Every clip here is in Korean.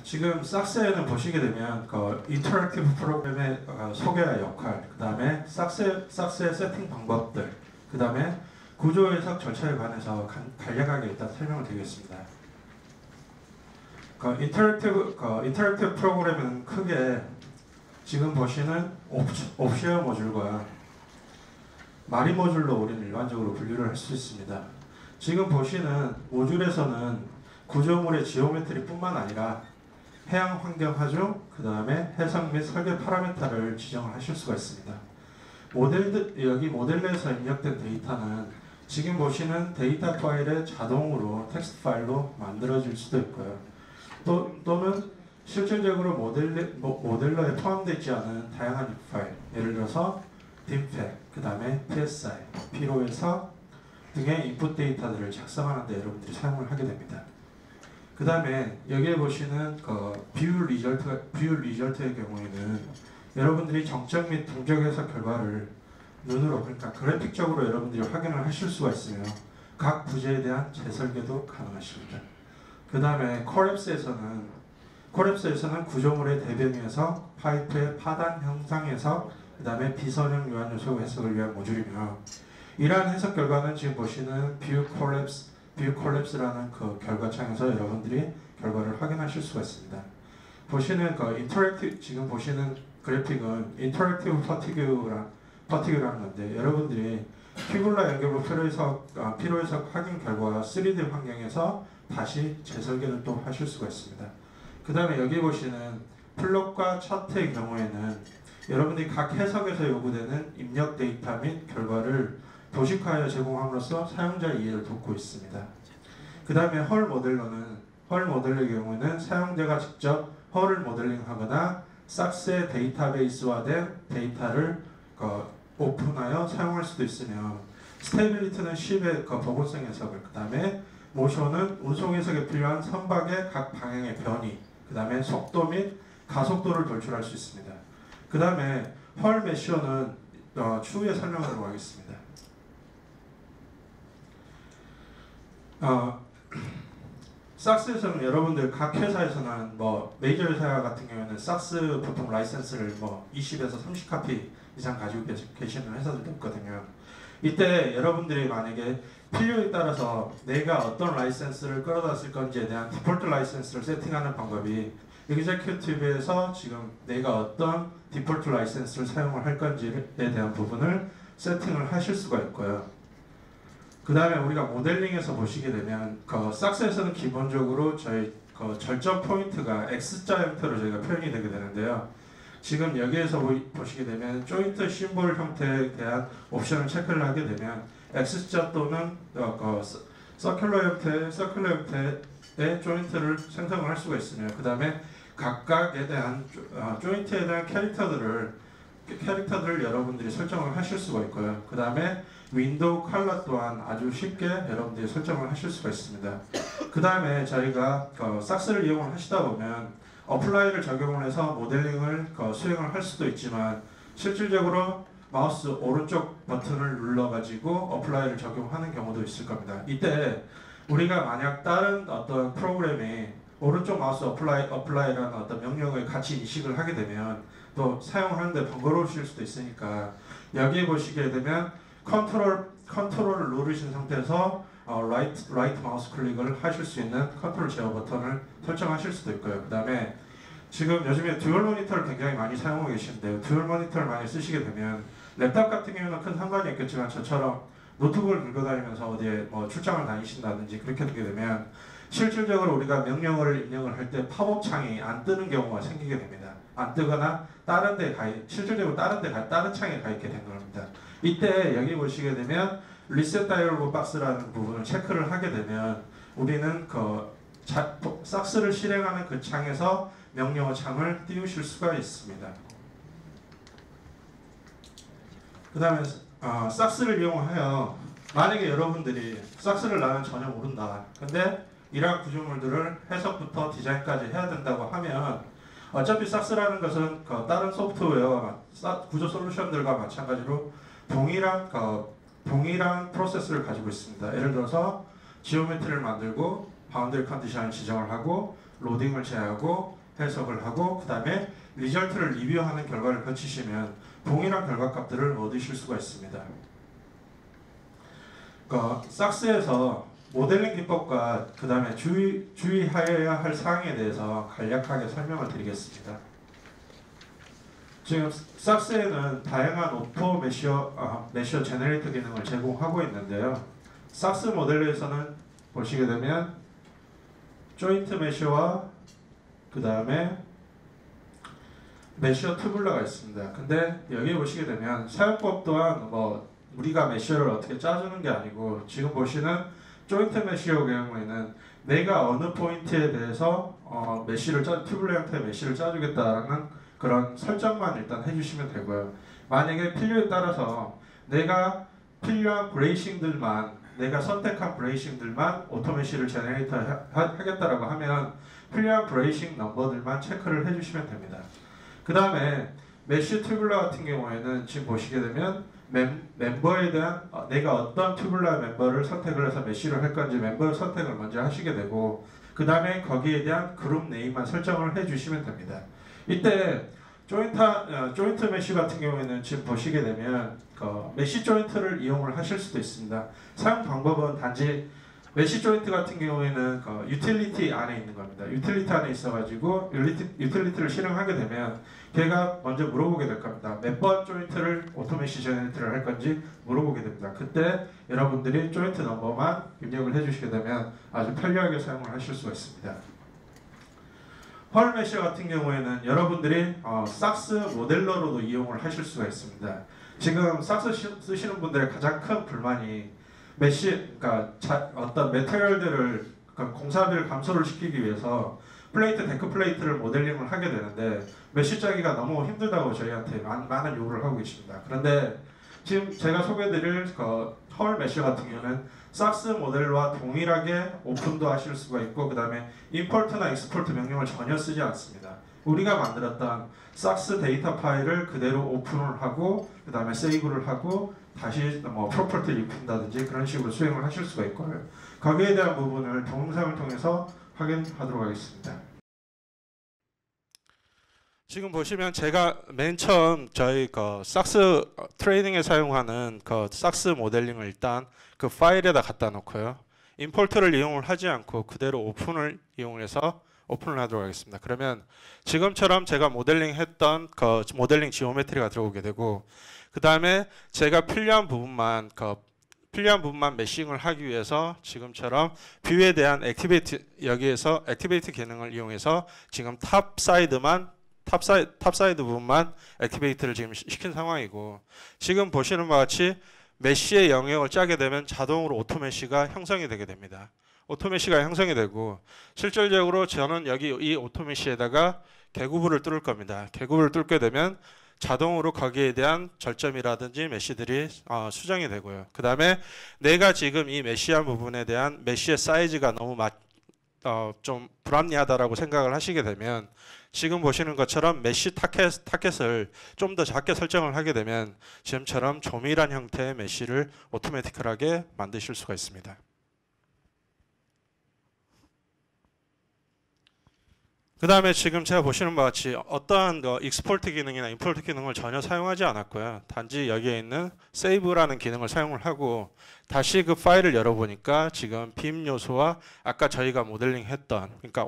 지금 싹스에는 보시게 되면 그 인터랙티브 프로그램의 소개와 역할, 그 다음에 싹스의 세팅 방법들, 그 다음에 구조 해석 절차에 관해서 간략하게 일단 설명을 드리겠습니다. 인터랙티브 프로그램은 크게 지금 보시는 옵쉐어 모듈과 마리 모듈로 우리는 일반적으로 분류를 할 수 있습니다. 지금 보시는 모듈에서는 구조물의 지오메트리 뿐만 아니라 해양 환경 하중, 그 다음에 해석 및 설계 파라미터를 지정을 하실 수가 있습니다. 여기 모델에서 입력된 데이터는 지금 보시는 데이터 파일에 자동으로 텍스트 파일로 만들어질 수도 있고요. 또는 실질적으로 모델러에 포함되지 않은 다양한 파일, 예를 들어서 딤팩, 그 다음에 PSI, 피로해석 등의 인풋 데이터들을 작성하는 데 여러분들이 사용을 하게 됩니다. 그 다음에 여기에 보시는 비율 리절트의 경우에는 여러분들이 정적 및 동적 해석 결과를 눈으로, 그러니까 그래픽적으로 여러분들이 확인을 하실 수가 있으며 각 부재에 대한 재설계도 가능하십니다. 그 다음에 콜랩스에서는 구조물의 대변에서 파이프의 파단 형상 해석, 그 다음에 비선형 요한 요소 해석을 위한 모듈이며, 이러한 해석 결과는 지금 보시는 뷰 콜랩스라는 그 결과창에서 여러분들이 결과를 확인하실 수가 있습니다. 보시는 지금 보시는 그래픽은 인터랙티브 퍼티그라는 건데, 여러분들이 피불라 연결부 피로해석 확인 결과 3D 환경에서 다시 재설계를 또 하실 수가 있습니다. 그 다음에 여기 보시는 플롯과 차트의 경우에는 여러분들이 각 해석에서 요구되는 입력 데이터 및 결과를 도식화하여 제공함으로써 사용자 이해를 돕고 있습니다. 그 다음에 헐 모델의 경우에는 사용자가 직접 헐을 모델링하거나 싹스의 데이터베이스화된 데이터를 오픈하여 사용할 수도 있으며, 스테빌리티는 쉽의 보건성 해석을, 그 다음에 모션은 운송 해석에 필요한 선박의 각 방향의 변이, 그 다음에 속도 및 가속도를 돌출할 수 있습니다. 그 다음에 헐 메시어는 추후에 설명하도록 하겠습니다. 싹스에서는 여러분들 각 회사에서는 메이저 회사 같은 경우에는 싹스 보통 라이센스를 20에서 30카피 이상 가지고 계시는 회사들도 있거든요. 이때 여러분들이 만약에 필요에 따라서 내가 어떤 라이센스를 끌어다 쓸 건지에 대한 디폴트 라이센스를 세팅하는 방법이 executive에서 지금 내가 어떤 디폴트 라이센스를 사용을 할 건지에 대한 부분을 세팅을 하실 수가 있고요. 그 다음에 우리가 모델링에서 보시게 되면 싹스에서는 기본적으로 저희 절정 포인트가 X자 형태로 저희가 표현이 되게 되는데요. 지금 여기에서 보시게 되면 조인트 심볼 형태에 대한 옵션을 체크를 하게 되면 X자 또는 서큘러 형태의 조인트를 생성을 할 수가 있으며, 그 다음에 각각에 대한 조인트에 대한 캐릭터들을 여러분들이 설정을 하실 수가 있고요. 그 다음에 윈도우 컬러 또한 아주 쉽게 여러분들이 설정을 하실 수가 있습니다. 그 다음에 저희가 싹스를 이용을 하시다 보면 어플라이를 적용을 해서 모델링을 수행을 할 수도 있지만, 실질적으로 마우스 오른쪽 버튼을 눌러가지고 어플라이를 적용하는 경우도 있을 겁니다. 이때 우리가 만약 다른 어떤 프로그램이 오른쪽 마우스 어플라이라는 어떤 명령을 같이 인식을 하게 되면 또 사용하는데 번거로우실 수도 있으니까, 여기에 보시게 되면 컨트롤을 누르신 상태에서 라이트 마우스 클릭을 하실 수 있는 컨트롤 제어 버튼을 설정하실 수도 있고요. 그 다음에 지금 요즘에 듀얼 모니터를 굉장히 많이 사용하고 계신데요. 듀얼 모니터를 많이 쓰시게 되면 랩탑 같은 경우는 큰 상관이 없겠지만, 저처럼 노트북을 들고 다니면서 어디에 출장을 다니신다든지 그렇게 되게 되면 실질적으로 우리가 명령어를 입력을 할 때 팝업 창이 안 뜨는 경우가 생기게 됩니다. 안 뜨거나 실질적으로 다른 창에 가 있게 된 겁니다. 이때 여기 보시게 되면 리셋 다이얼로그 박스라는 부분을 체크를 하게 되면 우리는 싹스를 실행하는 그 창에서 명령어 창을 띄우실 수가 있습니다. 그 다음에 싹스를 이용하여 만약에 여러분들이 싹스를 나는 전혀 모른다, 근데 이러한 구조물들을 해석부터 디자인까지 해야 된다고 하면, 어차피 싹스라는 것은 다른 소프트웨어와 구조 솔루션들과 마찬가지로 동일한 프로세스를 가지고 있습니다. 예를 들어서 지오메트리를 만들고 바운더리 컨디션을 지정을 하고 로딩을 제하고 해석을 하고 그 다음에 리절트를 리뷰하는 결과를 거치시면 동일한 결과값들을 얻으실 수가 있습니다. 삭스에서 모델링 기법과 그 다음에 주의해야 할 사항에 대해서 간략하게 설명을 드리겠습니다. 지금 삭스에는 다양한 오토 메시어 제너레이터 기능을 제공하고 있는데요. 삭스 모델에서는 보시게 되면 조인트 메시어와 그 다음에 메시어 튜블러가 있습니다. 근데 여기 보시게 되면 사용법 또한 우리가 메시어를 어떻게 짜주는 게 아니고 지금 보시는 조인트 메시어 경우에는 내가 어느 포인트에 대해서 튜블러 형태의 메시를 짜주겠다라는 그런 설정만 일단 해주시면 되고요. 만약에 필요에 따라서 내가 필요한 브레이싱들만 내가 선택한 브레이싱들만 오토메시를 제너레이터 하겠다라고 하면 필요한 브레이싱 넘버들만 체크를 해주시면 됩니다. 그 다음에 메쉬 튜블러 같은 경우에는 지금 보시게 되면 멤버에 대한 내가 어떤 튜블러 멤버를 선택을 해서 메쉬를 할 건지 멤버 선택을 먼저 하시게 되고 그 다음에 거기에 대한 그룹 네임만 설정을 해주시면 됩니다. 이때 조인트 메쉬 같은 경우에는 지금 보시게 되면 메쉬 조인트를 이용을 하실 수도 있습니다. 사용 방법은 단지 메쉬 조인트 같은 경우에는 유틸리티 안에 있는 겁니다. 유틸리티 안에 있어가지고 유틸리티를 실행하게 되면 걔가 먼저 물어보게 될 겁니다. 몇 번 조인트를 오토메쉬 제너레이터를 할 건지 물어보게 됩니다. 그때 여러분들이 조인트 넘버만 입력을 해주시게 되면 아주 편리하게 사용을 하실 수가 있습니다. 펄 메쉬 같은 경우에는 여러분들이 삭스 모델러로도 이용을 하실 수가 있습니다. 지금 삭스 쓰시는 분들의 가장 큰 불만이 그러니까 어떤 메테리얼들을 공사비를 감소를 시키기 위해서 플레이트, 데크 플레이트를 모델링을 하게 되는데 메쉬 짜기가 너무 힘들다고 저희한테 많은 요구를 하고 계십니다. 그런데 지금 제가 소개해드릴 펄 메쉬 같은 경우는 삭스 모델과 동일하게 오픈도 하실 수가 있고 그 다음에 임포트나 익스포트 명령을 전혀 쓰지 않습니다. 우리가 만들었던 삭스 데이터 파일을 그대로 오픈을 하고 그 다음에 세이브를 하고 다시 프로퍼티를 입힌다든지 그런 식으로 수행을 하실 수가 있고요. 거기에 대한 부분을 동영상을 통해서 확인하도록 하겠습니다. 지금 보시면 제가 맨 처음 저희 삭스 트레이닝에 사용하는 삭스 모델링을 일단 그 파일에다 갖다 놓고요. 임포트를 이용을 하지 않고 그대로 오픈을 이용해서 오픈을 하도록 하겠습니다. 그러면 지금처럼 제가 모델링 했던 모델링 지오메트리가 들어오게 되고 그 다음에 제가 필요한 부분만 메싱을 하기 위해서 지금처럼 뷰에 대한 여기에서 액티베이트 기능을 이용해서 지금 탑사이드 부분만 액티베이트를 지금 시킨 상황이고 지금 보시는 바와 같이 메쉬의 영역을 짜게 되면 자동으로 오토메쉬가 형성이 되게 됩니다. 오토메쉬가 형성이 되고 실질적으로 저는 여기 이 오토메쉬에다가 개구부를 뚫을 겁니다. 개구부를 뚫게 되면 자동으로 거기에 대한 절점이라든지 메쉬들이 수정이 되고요. 그 다음에 내가 지금 이 메쉬한 부분에 대한 메쉬의 사이즈가 너무 좀 불합리하다라고 생각을 하시게 되면 지금 보시는 것처럼 메쉬 타켓을 좀 더 작게 설정을 하게 되면 지금처럼 조밀한 형태의 메쉬를 오토매티컬하게 만드실 수가 있습니다. 그 다음에 지금 제가 보시는 바와 같이 어떠한 익스포트 기능이나 임포트 기능을 전혀 사용하지 않았고요. 단지 여기에 있는 세이브라는 기능을 사용을 하고 다시 그 파일을 열어보니까 지금 빔 요소와 아까 저희가 모델링 했던 그러니까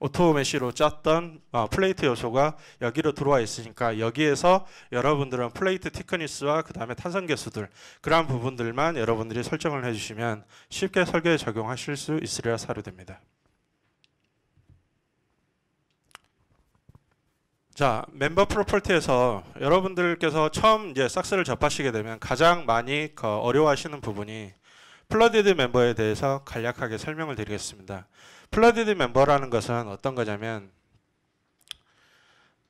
오토메쉬로 짰던 플레이트 요소가 여기로 들어와 있으니까 여기에서 여러분들은 플레이트 티크니스와 그 다음에 탄성 개수들 그러한 부분들만 여러분들이 설정을 해주시면 쉽게 설계에 적용하실 수 있으리라 사료됩니다. 자, 멤버 프로퍼티에서 여러분들께서 처음 이제 삭스를 접하시게 되면 가장 많이 어려워하시는 부분이 플러디드 멤버에 대해서 간략하게 설명을 드리겠습니다. 플러디드 멤버라는 것은 어떤 거냐면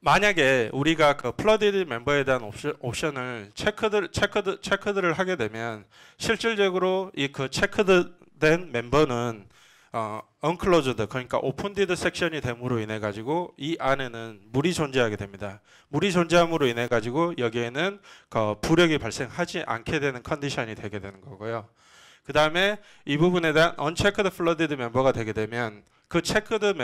만약에 우리가 플러디드 멤버에 대한 옵션을 체크들을 하게 되면 실질적으로 이 체크된 멤버는 unclosed 그러니까 opened 섹션이 됨으로 인해 가지고 이 안에는 물이 존재하게 됩니다. 물이 존재함으로 인해 가지고 여기에는 부력이 발생하지 않게 되는 컨디션이 되게 되는 거고요. 그 다음에 이 부분에 대한 unchecked flooded 멤버가 되게 되면 그 체크드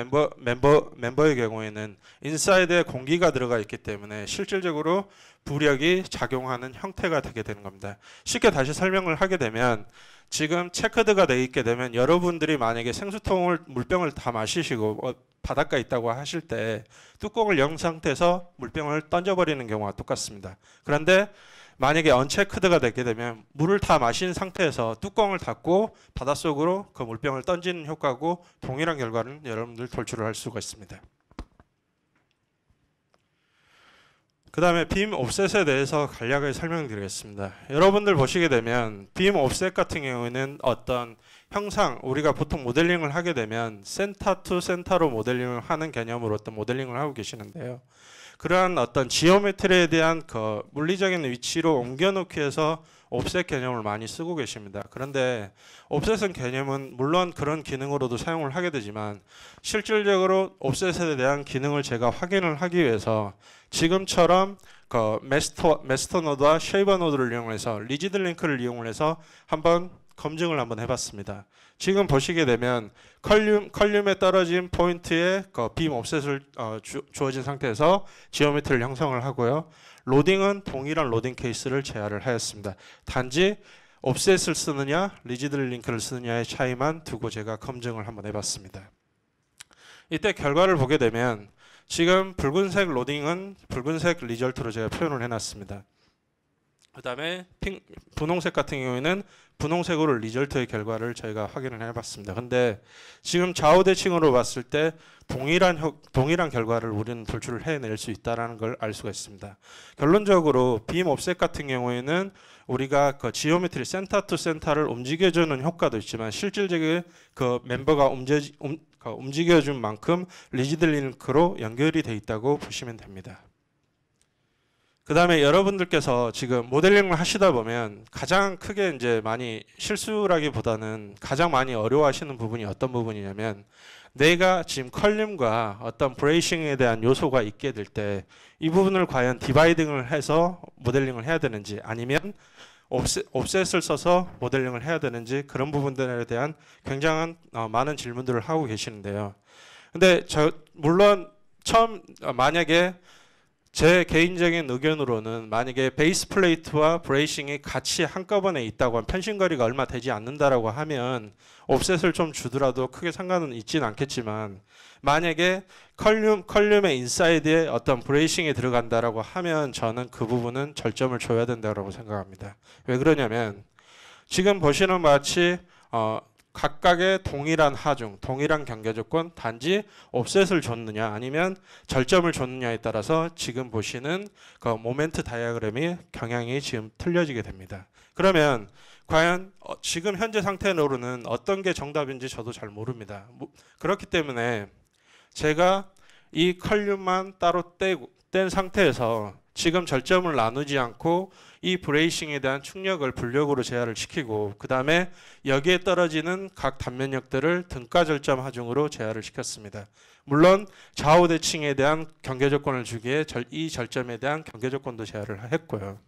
멤버의 경우에는 인사이드에 공기가 들어가 있기 때문에 실질적으로 부력이 작용하는 형태가 되게 되는 겁니다. 쉽게 다시 설명을 하게 되면 지금 체크드가 돼 있게 되면 여러분들이 만약에 생수통을 물병을 다 마시시고 바닷가에 있다고 하실 때 뚜껑을 연 상태에서 물병을 던져버리는 경우가 똑같습니다. 그런데 만약에 언체크드가 되게 되면 물을 다 마신 상태에서 뚜껑을 닫고 바닷속으로 그 물병을 던지는 효과고 동일한 결과는 여러분들 돌출을 할 수가 있습니다. 그 다음에 빔 옵셋에 대해서 간략하게 설명드리겠습니다. 여러분들 보시게 되면 빔 옵셋 같은 경우에는 어떤 형상, 우리가 보통 모델링을 하게 되면 센터 투 센터로 모델링을 하는 개념으로 어떤 모델링을 하고 계시는데요. 그러한 어떤 지오메트리에 대한 그 물리적인 위치로 옮겨놓기 위해서 옵셋 개념을 많이 쓰고 계십니다. 그런데 옵셋은 개념은 물론 그런 기능으로도 사용을 하게 되지만 실질적으로 옵셋에 대한 기능을 제가 확인을 하기 위해서 지금처럼 그 메스터 노드와 쉐이버 노드를 이용해서 리지드 링크를 이용해서 한번 검증을 한번 해봤습니다. 지금 보시게 되면 컬륨에 떨어진 포인트에 그 빔 옵셋을 주어진 상태에서 지오메트리를 형성을 하고요. 로딩은 동일한 로딩 케이스를 제한을 하였습니다. 단지 옵셋을 쓰느냐 리지드 링크를 쓰느냐의 차이만 두고 제가 검증을 한번 해봤습니다. 이때 결과를 보게 되면 지금 붉은색 로딩은 붉은색 리절트로 제가 표현을 해놨습니다. 그 다음에 분홍색 같은 경우에는 분홍색으로 리절트의 결과를 저희가 확인을 해봤습니다. 근데 지금 좌우 대칭으로 봤을 때 동일한 결과를 우리는 돌출을 해낼 수 있다는 걸 알 수가 있습니다. 결론적으로 빔 옵셋 같은 경우에는 우리가 그 지오메트리 센터 투 센터를 움직여주는 효과도 있지만 실질적인 그 멤버가 움직여준 만큼 리지드 링크로 연결이 돼 있다고 보시면 됩니다. 그 다음에 여러분들께서 지금 모델링을 하시다 보면 가장 크게 이제 많이 실수라기보다는 가장 많이 어려워하시는 부분이 어떤 부분이냐면 내가 지금 컬륨과 어떤 브레이싱에 대한 요소가 있게 될 때 이 부분을 과연 디바이딩을 해서 모델링을 해야 되는지 아니면 옵셋을 써서 모델링을 해야 되는지 그런 부분들에 대한 굉장한 많은 질문들을 하고 계시는데요. 근데 물론 만약에 제 개인적인 의견으로는 만약에 베이스 플레이트와 브레이싱이 같이 한꺼번에 있다고 하면 편심거리가 얼마 되지 않는다라고 하면 옵셋을 좀 주더라도 크게 상관은 있지는 않겠지만 만약에 컬륨의 인사이드에 어떤 브레이싱이 들어간다라고 하면 저는 그 부분은 절점을 줘야 된다고 생각합니다. 왜 그러냐면 지금 보시는 마치 각각의 동일한 하중, 동일한 경계 조건, 단지 옵셋을 줬느냐 아니면 절점을 줬느냐에 따라서 지금 보시는 그 모멘트 다이어그램이 경향이 지금 틀려지게 됩니다. 그러면 과연 지금 현재 상태로는 어떤 게 정답인지 저도 잘 모릅니다. 그렇기 때문에 제가 이 컬륨만 따로 뗀 상태에서 지금 절점을 나누지 않고 이 브레이싱에 대한 충력을 불력으로 제한을 시키고 그 다음에 여기에 떨어지는 각 단면역들을 등가 절점 하중으로 제한을 시켰습니다. 물론 좌우 대칭에 대한 경계 조건을 주기에 이 절점에 대한 경계 조건도 제한을 했고요.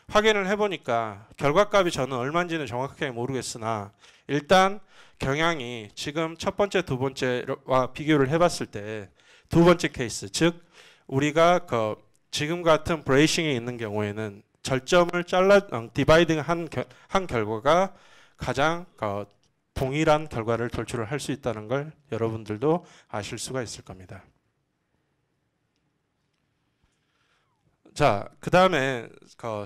확인을 해보니까 결과값이 저는 얼마인지는 정확하게 모르겠으나 일단 경향이 지금 첫 번째, 두 번째와 비교를 해봤을 때 두 번째 케이스, 즉 우리가 지금 같은 브레이싱이 있는 경우에는 절점을 디바이딩 한 결과가 가장 동일한 결과를 돌출을 할 수 있다는 걸 여러분들도 아실 수가 있을 겁니다. 자, 그 다음에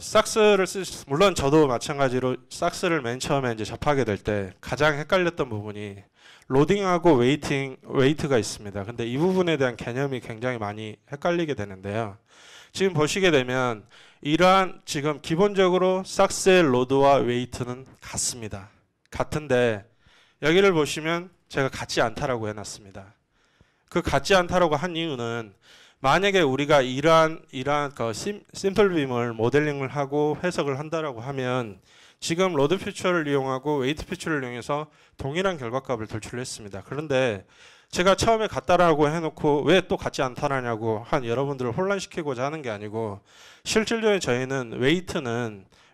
삭스를 물론 저도 마찬가지로 삭스를 맨 처음에 이제 접하게 될 때 가장 헷갈렸던 부분이 로딩하고 웨이트가 있습니다. 근데 이 부분에 대한 개념이 굉장히 많이 헷갈리게 되는데요. 지금 보시게 되면 이러한 지금 기본적으로 삭스의 로드와 웨이트는 같습니다. 같은데 여기를 보시면 제가 같지 않다라고 해놨습니다. 그 같지 않다라고 한 이유는 만약에 우리가 이러한 심플 빔을 모델링을 하고 해석을 한다라고 하면 지금 로드 퓨처를 이용하고 웨이트 퓨처를 이용해서 동일한 결과값을 돌출했습니다. 그런데 제가 처음에 같다라고 해놓고 왜 또 같지 않다라냐고 한 여러분들을 혼란시키고자 하는 게 아니고, 실질적인 저희는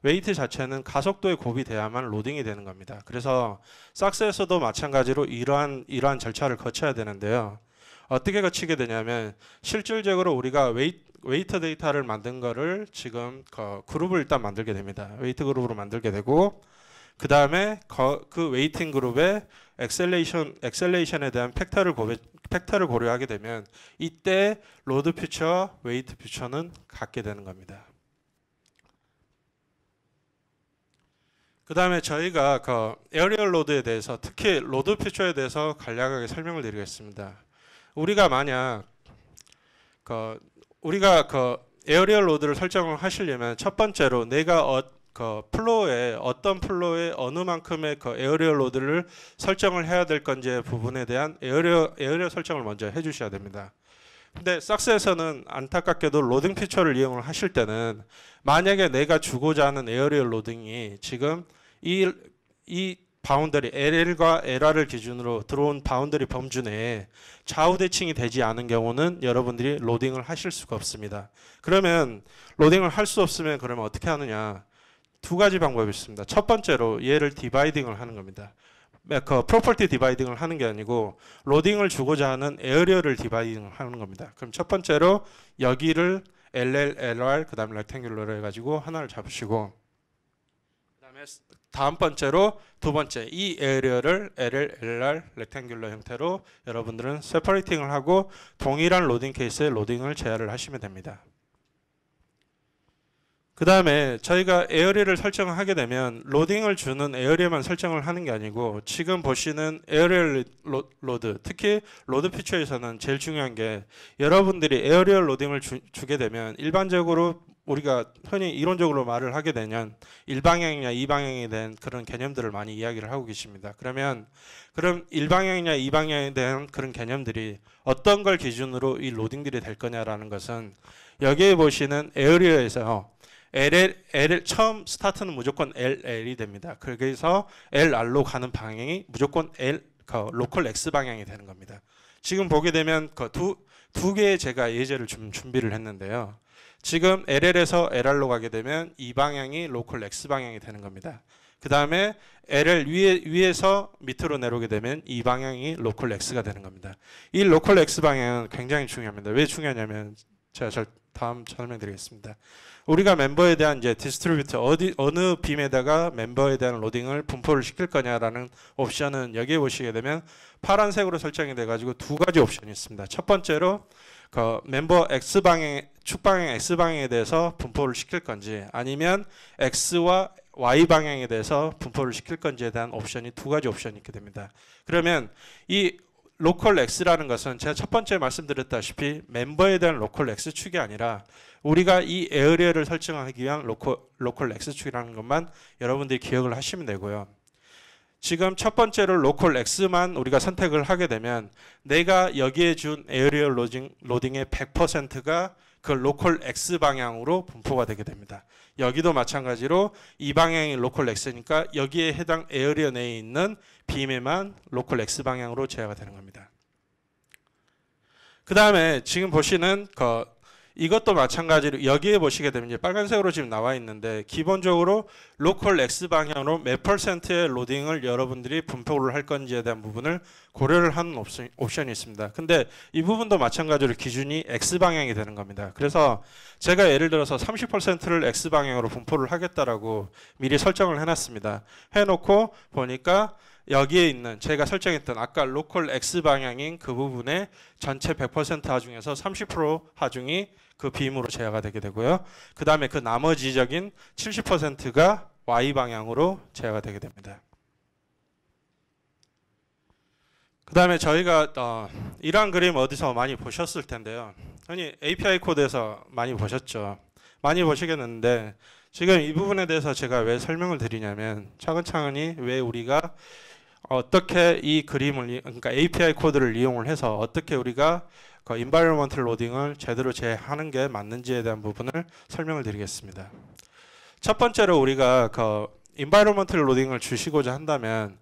웨이트 자체는 가속도에 곱이 돼야만 로딩이 되는 겁니다. 그래서 삭스에서도 마찬가지로 이러한 절차를 거쳐야 되는데요. 어떻게 거치게 되냐면, 실질적으로 우리가 웨이트 데이터를 만든 거를 지금 그룹을 일단 만들게 됩니다. 웨이트 그룹으로 만들게 되고, 그 다음에 그 웨이팅 그룹의 엑셀레이션에 대한 팩터를 고려하게 되면, 이때 로드 퓨처, 웨이트 퓨처는 같게 되는 겁니다. 그 다음에 저희가 에어리얼 로드에 대해서, 특히 로드 퓨처에 대해서 간략하게 설명을 드리겠습니다. 우리가 만약 우리가 에어리얼 로드를 설정을 하시려면, 첫 번째로 내가 플로어에 어떤 플로어에 어느 만큼의 에어리얼 로드를 설정을 해야 될 건지의 부분에 대한 에어리얼 설정을 먼저 해주셔야 됩니다. 근데 삭스에서는 안타깝게도 로딩 피처를 이용을 하실 때는, 만약에 내가 주고자 하는 에어리얼 로딩이 지금 이 바운더리 LL과 LR을 기준으로 들어온 바운더리 범주 내에 좌우 대칭이 되지 않은 경우는 여러분들이 로딩을 하실 수가 없습니다. 그러면 로딩을 할 수 없으면 그러면 어떻게 하느냐? 두 가지 방법이 있습니다. 첫 번째로 얘를 디바이딩을 하는 겁니다. 프로퍼티 디바이딩을 하는 게 아니고 로딩을 주고자 하는 에어리얼을 디바이딩을 하는 겁니다. 그럼 첫 번째로 여기를 LL, LR, 그 다음 렉탱귤러로 해가지고 하나를 잡으시고, 그 다음에 다음 번째로 두 번째 이 에어리얼을 LL, LR, 렉탱귤러 형태로 여러분들은 세퍼레이팅을 하고 동일한 로딩 케이스에 로딩을 제한을 하시면 됩니다. 그 다음에 저희가 에어리얼을 설정을 하게 되면, 로딩을 주는 에어리얼만 설정을 하는 게 아니고, 지금 보시는 에어리얼 로드, 특히 로드 피처에서는 제일 중요한 게, 여러분들이 에어리얼 로딩을 주게 되면 일반적으로 우리가 흔히 이론적으로 말을 하게 되면 1방향이냐 2방향에 대한 그런 개념들을 많이 이야기를 하고 계십니다. 그럼 1방향이냐 2방향에 대한 그런 개념들이 어떤 걸 기준으로 이 로딩들이 될 거냐라는 것은, 여기에 보시는 에어리얼에서 LL 처음 스타트는 무조건 LL이 됩니다. 그래서 LR로 가는 방향이 무조건 로컬 X 방향이 되는 겁니다. 지금 보게 되면 두 개의 제가 예제를 좀 준비를 했는데요. 지금 LL에서 LR로 가게 되면 이 방향이 로컬 X 방향이 되는 겁니다. 그 다음에 LL 위에서 밑으로 내려오게 되면 이 방향이 로컬 X가 되는 겁니다. 이 로컬 X 방향은 굉장히 중요합니다. 왜 중요하냐면, 제가 다음 설명드리겠습니다. 우리가 멤버에 대한 이제 디스트리뷰터, 어느 빔에다가 멤버에 대한 로딩을 분포를 시킬 거냐라는 옵션은 여기에 보시게 되면 파란색으로 설정이 돼가지고 두 가지 옵션이 있습니다. 첫 번째로 멤버 축방향 X방향에 대해서 분포를 시킬 건지, 아니면 X와 Y방향에 대해서 분포를 시킬 건지에 대한 옵션이 두 가지 옵션이 있게 됩니다. 그러면 이 로컬 X라는 것은 제가 첫 번째 말씀드렸다시피 멤버에 대한 로컬 X축이 아니라, 우리가 이 에어리얼을 설정하기 위한 로컬 X축이라는 것만 여러분들이 기억을 하시면 되고요. 지금 첫 번째로 로컬 X만 우리가 선택을 하게 되면, 내가 여기에 준 에어리얼 로딩의 100%가 그 로컬 X 방향으로 분포가 되게 됩니다. 여기도 마찬가지로 이 방향이 로컬 X니까 여기에 해당 에어리얼 내에 있는 빔에만 로컬 X 방향으로 제어가 되는 겁니다. 그 다음에 지금 보시는 이것도 마찬가지로 여기에 보시게 되면 이제 빨간색으로 지금 나와 있는데, 기본적으로 로컬 X 방향으로 몇 %의 로딩을 여러분들이 분포를 할 건지에 대한 부분을 고려를 하는 옵션이 있습니다. 근데 이 부분도 마찬가지로 기준이 X 방향이 되는 겁니다. 그래서 제가 예를 들어서 30%를 X 방향으로 분포를 하겠다라고 미리 설정을 해놨습니다. 해놓고 보니까 여기에 있는 제가 설정했던 아까 로컬 X 방향인 그 부분에 전체 100% 하중에서 30% 하중이 그 빔으로 제어가 되게 되고요. 그 다음에 그 나머지적인 70%가 Y 방향으로 제어가 되게 됩니다. 그 다음에 저희가 이러한 그림 어디서 많이 보셨을 텐데요. 흔히 API 코드에서 많이 보셨죠. 많이 보시겠는데, 지금 이 부분에 대해서 제가 왜 설명을 드리냐면, 차근차근히 왜 우리가 어떻게 이 그림을, 그러니까 API 코드를 이용을 해서 어떻게 우리가 environmental 로딩을 제대로 제하는 게 맞는지에 대한 부분을 설명을 드리겠습니다. 첫 번째로 우리가 environment 로딩을 주시고자 한다면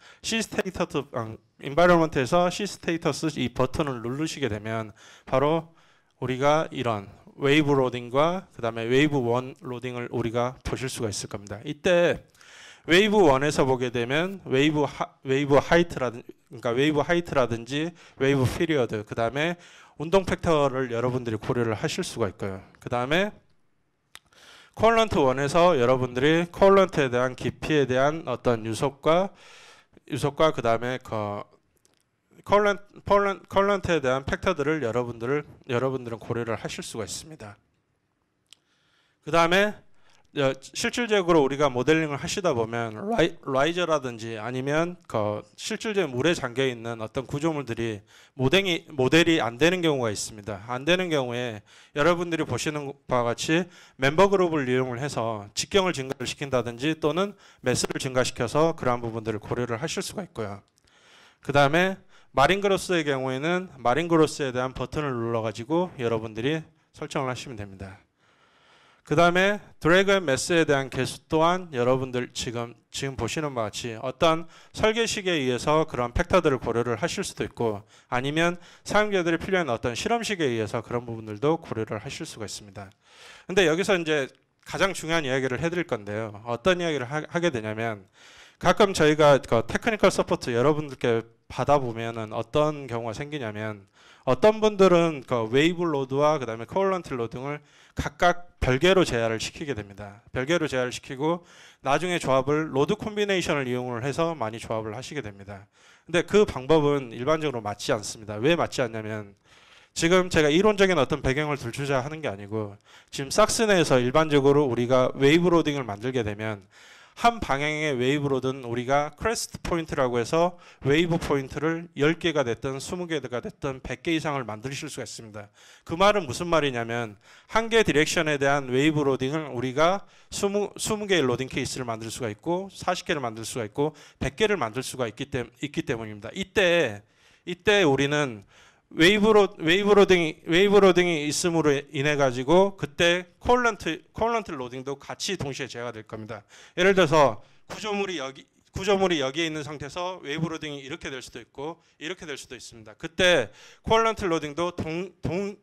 environment에서 cStatus 이 버튼을 누르시게 되면 바로 우리가 이런 웨이브 로딩과 그 다음에 웨이브 1 로딩을 우리가 보실 수가 있을 겁니다. 이때 웨이브 1에서 보게 되면 웨이브 하이트라든지 웨이브 피리어드 그 다음에 운동 팩터를 여러분들이 고려를 하실 수가 있고요. 그 다음에 콜런트 1에서 여러분들이 콜런트에 대한 깊이에 대한 어떤 유속과 그 다음에 콜런트에 대한 팩터들을 여러분들은 고려를 하실 수가 있습니다. 그 다음에 실질적으로 우리가 모델링을 하시다 보면 라이저라든지 아니면 실질적인 물에 잠겨 있는 어떤 구조물들이 모델이 안 되는 경우가 있습니다. 안 되는 경우에 여러분들이 보시는 바와 같이 멤버 그룹을 이용을 해서 직경을 증가를 시킨다든지 또는 매스를 증가시켜서 그러한 부분들을 고려를 하실 수가 있고요. 그 다음에 마린그로스의 경우에는 마린그로스에 대한 버튼을 눌러가지고 여러분들이 설정을 하시면 됩니다. 그 다음에 드래그 앤 매스에 대한 개수 또한 여러분들 지금 보시는 바와 같이 어떤 설계식에 의해서 그런 팩터들을 고려를 하실 수도 있고 아니면 사용자들이 필요한 어떤 실험식에 의해서 그런 부분들도 고려를 하실 수가 있습니다. 근데 여기서 이제 가장 중요한 이야기를 해드릴 건데요. 어떤 이야기를 하게 되냐면 가끔 저희가 테크니컬 서포트 여러분들께 받아보면은 어떤 경우가 생기냐면 어떤 분들은 웨이브 로드와 그 다음에 콜런트 로딩을 각각 별개로 제어를 시키게 됩니다. 별개로 제어를 시키고 나중에 조합을 로드 콤비네이션을 이용을 해서 많이 조합을 하시게 됩니다. 근데 그 방법은 일반적으로 맞지 않습니다. 왜 맞지 않냐면 지금 제가 이론적인 어떤 배경을 들추자 하는 게 아니고 지금 삭스 내에서 일반적으로 우리가 웨이브 로딩을 만들게 되면 한 방향의 웨이브 로드는 우리가 크레스트 포인트라고 해서 웨이브 포인트를 10개가 됐든 20개가 됐든 100개 이상을 만드실 수가 있습니다. 그 말은 무슨 말이냐면 한 개 디렉션에 대한 웨이브 로딩을 우리가 20개의 로딩 케이스를 만들 수가 있고 40개를 만들 수가 있고 100개를 만들 수가 있기 때문입니다. 이때 우리는 웨이브 로딩이 있음으로 인해 가지고 그때 콜런트 로딩도 같이 동시에 제어가 될 겁니다. 예를 들어서 구조물이 여기에 있는 상태에서 웨이브 로딩이 이렇게 될 수도 있고 이렇게 될 수도 있습니다. 그때 콜런트 로딩도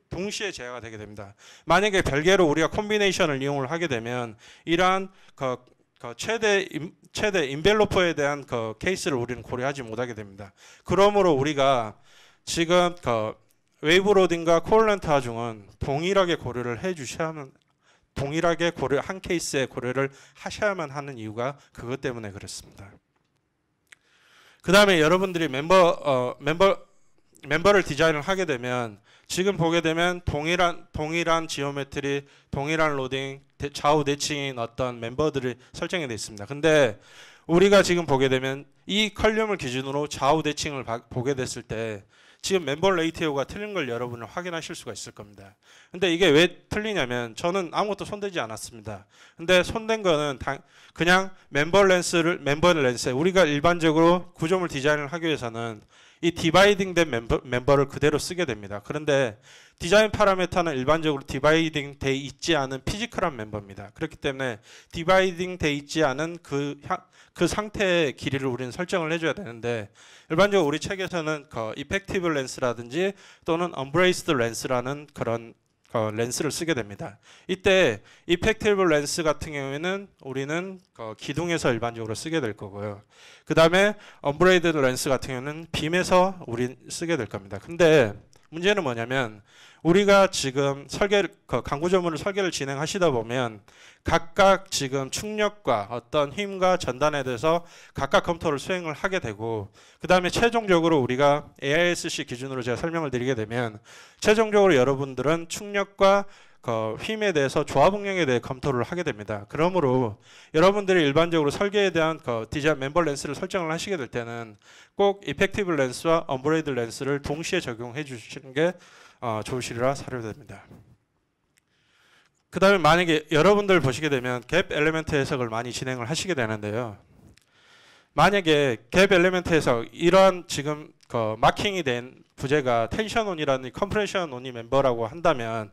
동시에 제어가 되게 됩니다. 만약에 별개로 우리가 콤비네이션을 이용을 하게 되면 이러한 최대 인벨로퍼에 대한 케이스를 우리는 고려하지 못하게 됩니다. 그러므로 우리가 지금 웨이브 로딩과 콜런트 하중은 동일하게 고려를 해주셔야만 한 케이스에 고려를 하셔야만 하는 이유가 그것 때문에 그렇습니다. 그 다음에 여러분들이 멤버를 디자인을 하게 되면 지금 보게 되면 동일한 지오메트리, 동일한 로딩, 좌우 대칭인 어떤 멤버들이 설정이 되어 있습니다. 근데 우리가 지금 보게 되면 이 컬럼을 기준으로 좌우 대칭을 보게 됐을 때 지금 멤버 레이티오가 틀린 걸 여러분은 확인하실 수가 있을 겁니다. 근데 이게 왜 틀리냐면 저는 아무것도 손대지 않았습니다. 근데 손댄 거는 그냥 멤버 렌스에 우리가 일반적으로 구조물 디자인을 하기 위해서는 이 디바이딩 된 멤버를 그대로 쓰게 됩니다. 그런데 디자인 파라미터는 일반적으로 디바이딩 돼 있지 않은 피지컬한 멤버입니다. 그렇기 때문에 디바이딩 돼 있지 않은 그 상태의 길이를 우리는 설정을 해줘야 되는데 일반적으로 우리 책에서는 이펙티브 렌스라든지 또는 언브레이스드 렌스라는 그런 렌스를 쓰게 됩니다. 이때 이펙티브 렌스 같은 경우에는 우리는 기둥에서 일반적으로 쓰게 될 거고요. 그 다음에 언브레이드 렌스 같은 경우는 빔에서 우리 쓰게 될 겁니다. 근데 문제는 뭐냐면 우리가 지금 강구조물을 설계를 진행하시다 보면 각각 지금 충력과 어떤 힘과 전단에 대해서 각각 검토를 수행을 하게 되고 그 다음에 최종적으로 우리가 AISC 기준으로 제가 설명을 드리게 되면 최종적으로 여러분들은 충력과 힘에 대해서 조합 응용에 대해 검토를 하게 됩니다. 그러므로 여러분들이 일반적으로 설계에 대한 디자인 멤버 렌스를 설정을 하시게 될 때는 꼭 이펙티브 렌스와 언브레이드 렌스를 동시에 적용해 주시는 게 좋으시리라 사료됩니다. 그 다음에 만약에 여러분들 보시게 되면 갭 엘리멘트 해석을 많이 진행을 하시게 되는데요. 만약에 갭 엘리멘트 해석 이러한 지금 마킹이 된 부재가 텐션 온이라는 컴프레션 온이 멤버라고 한다면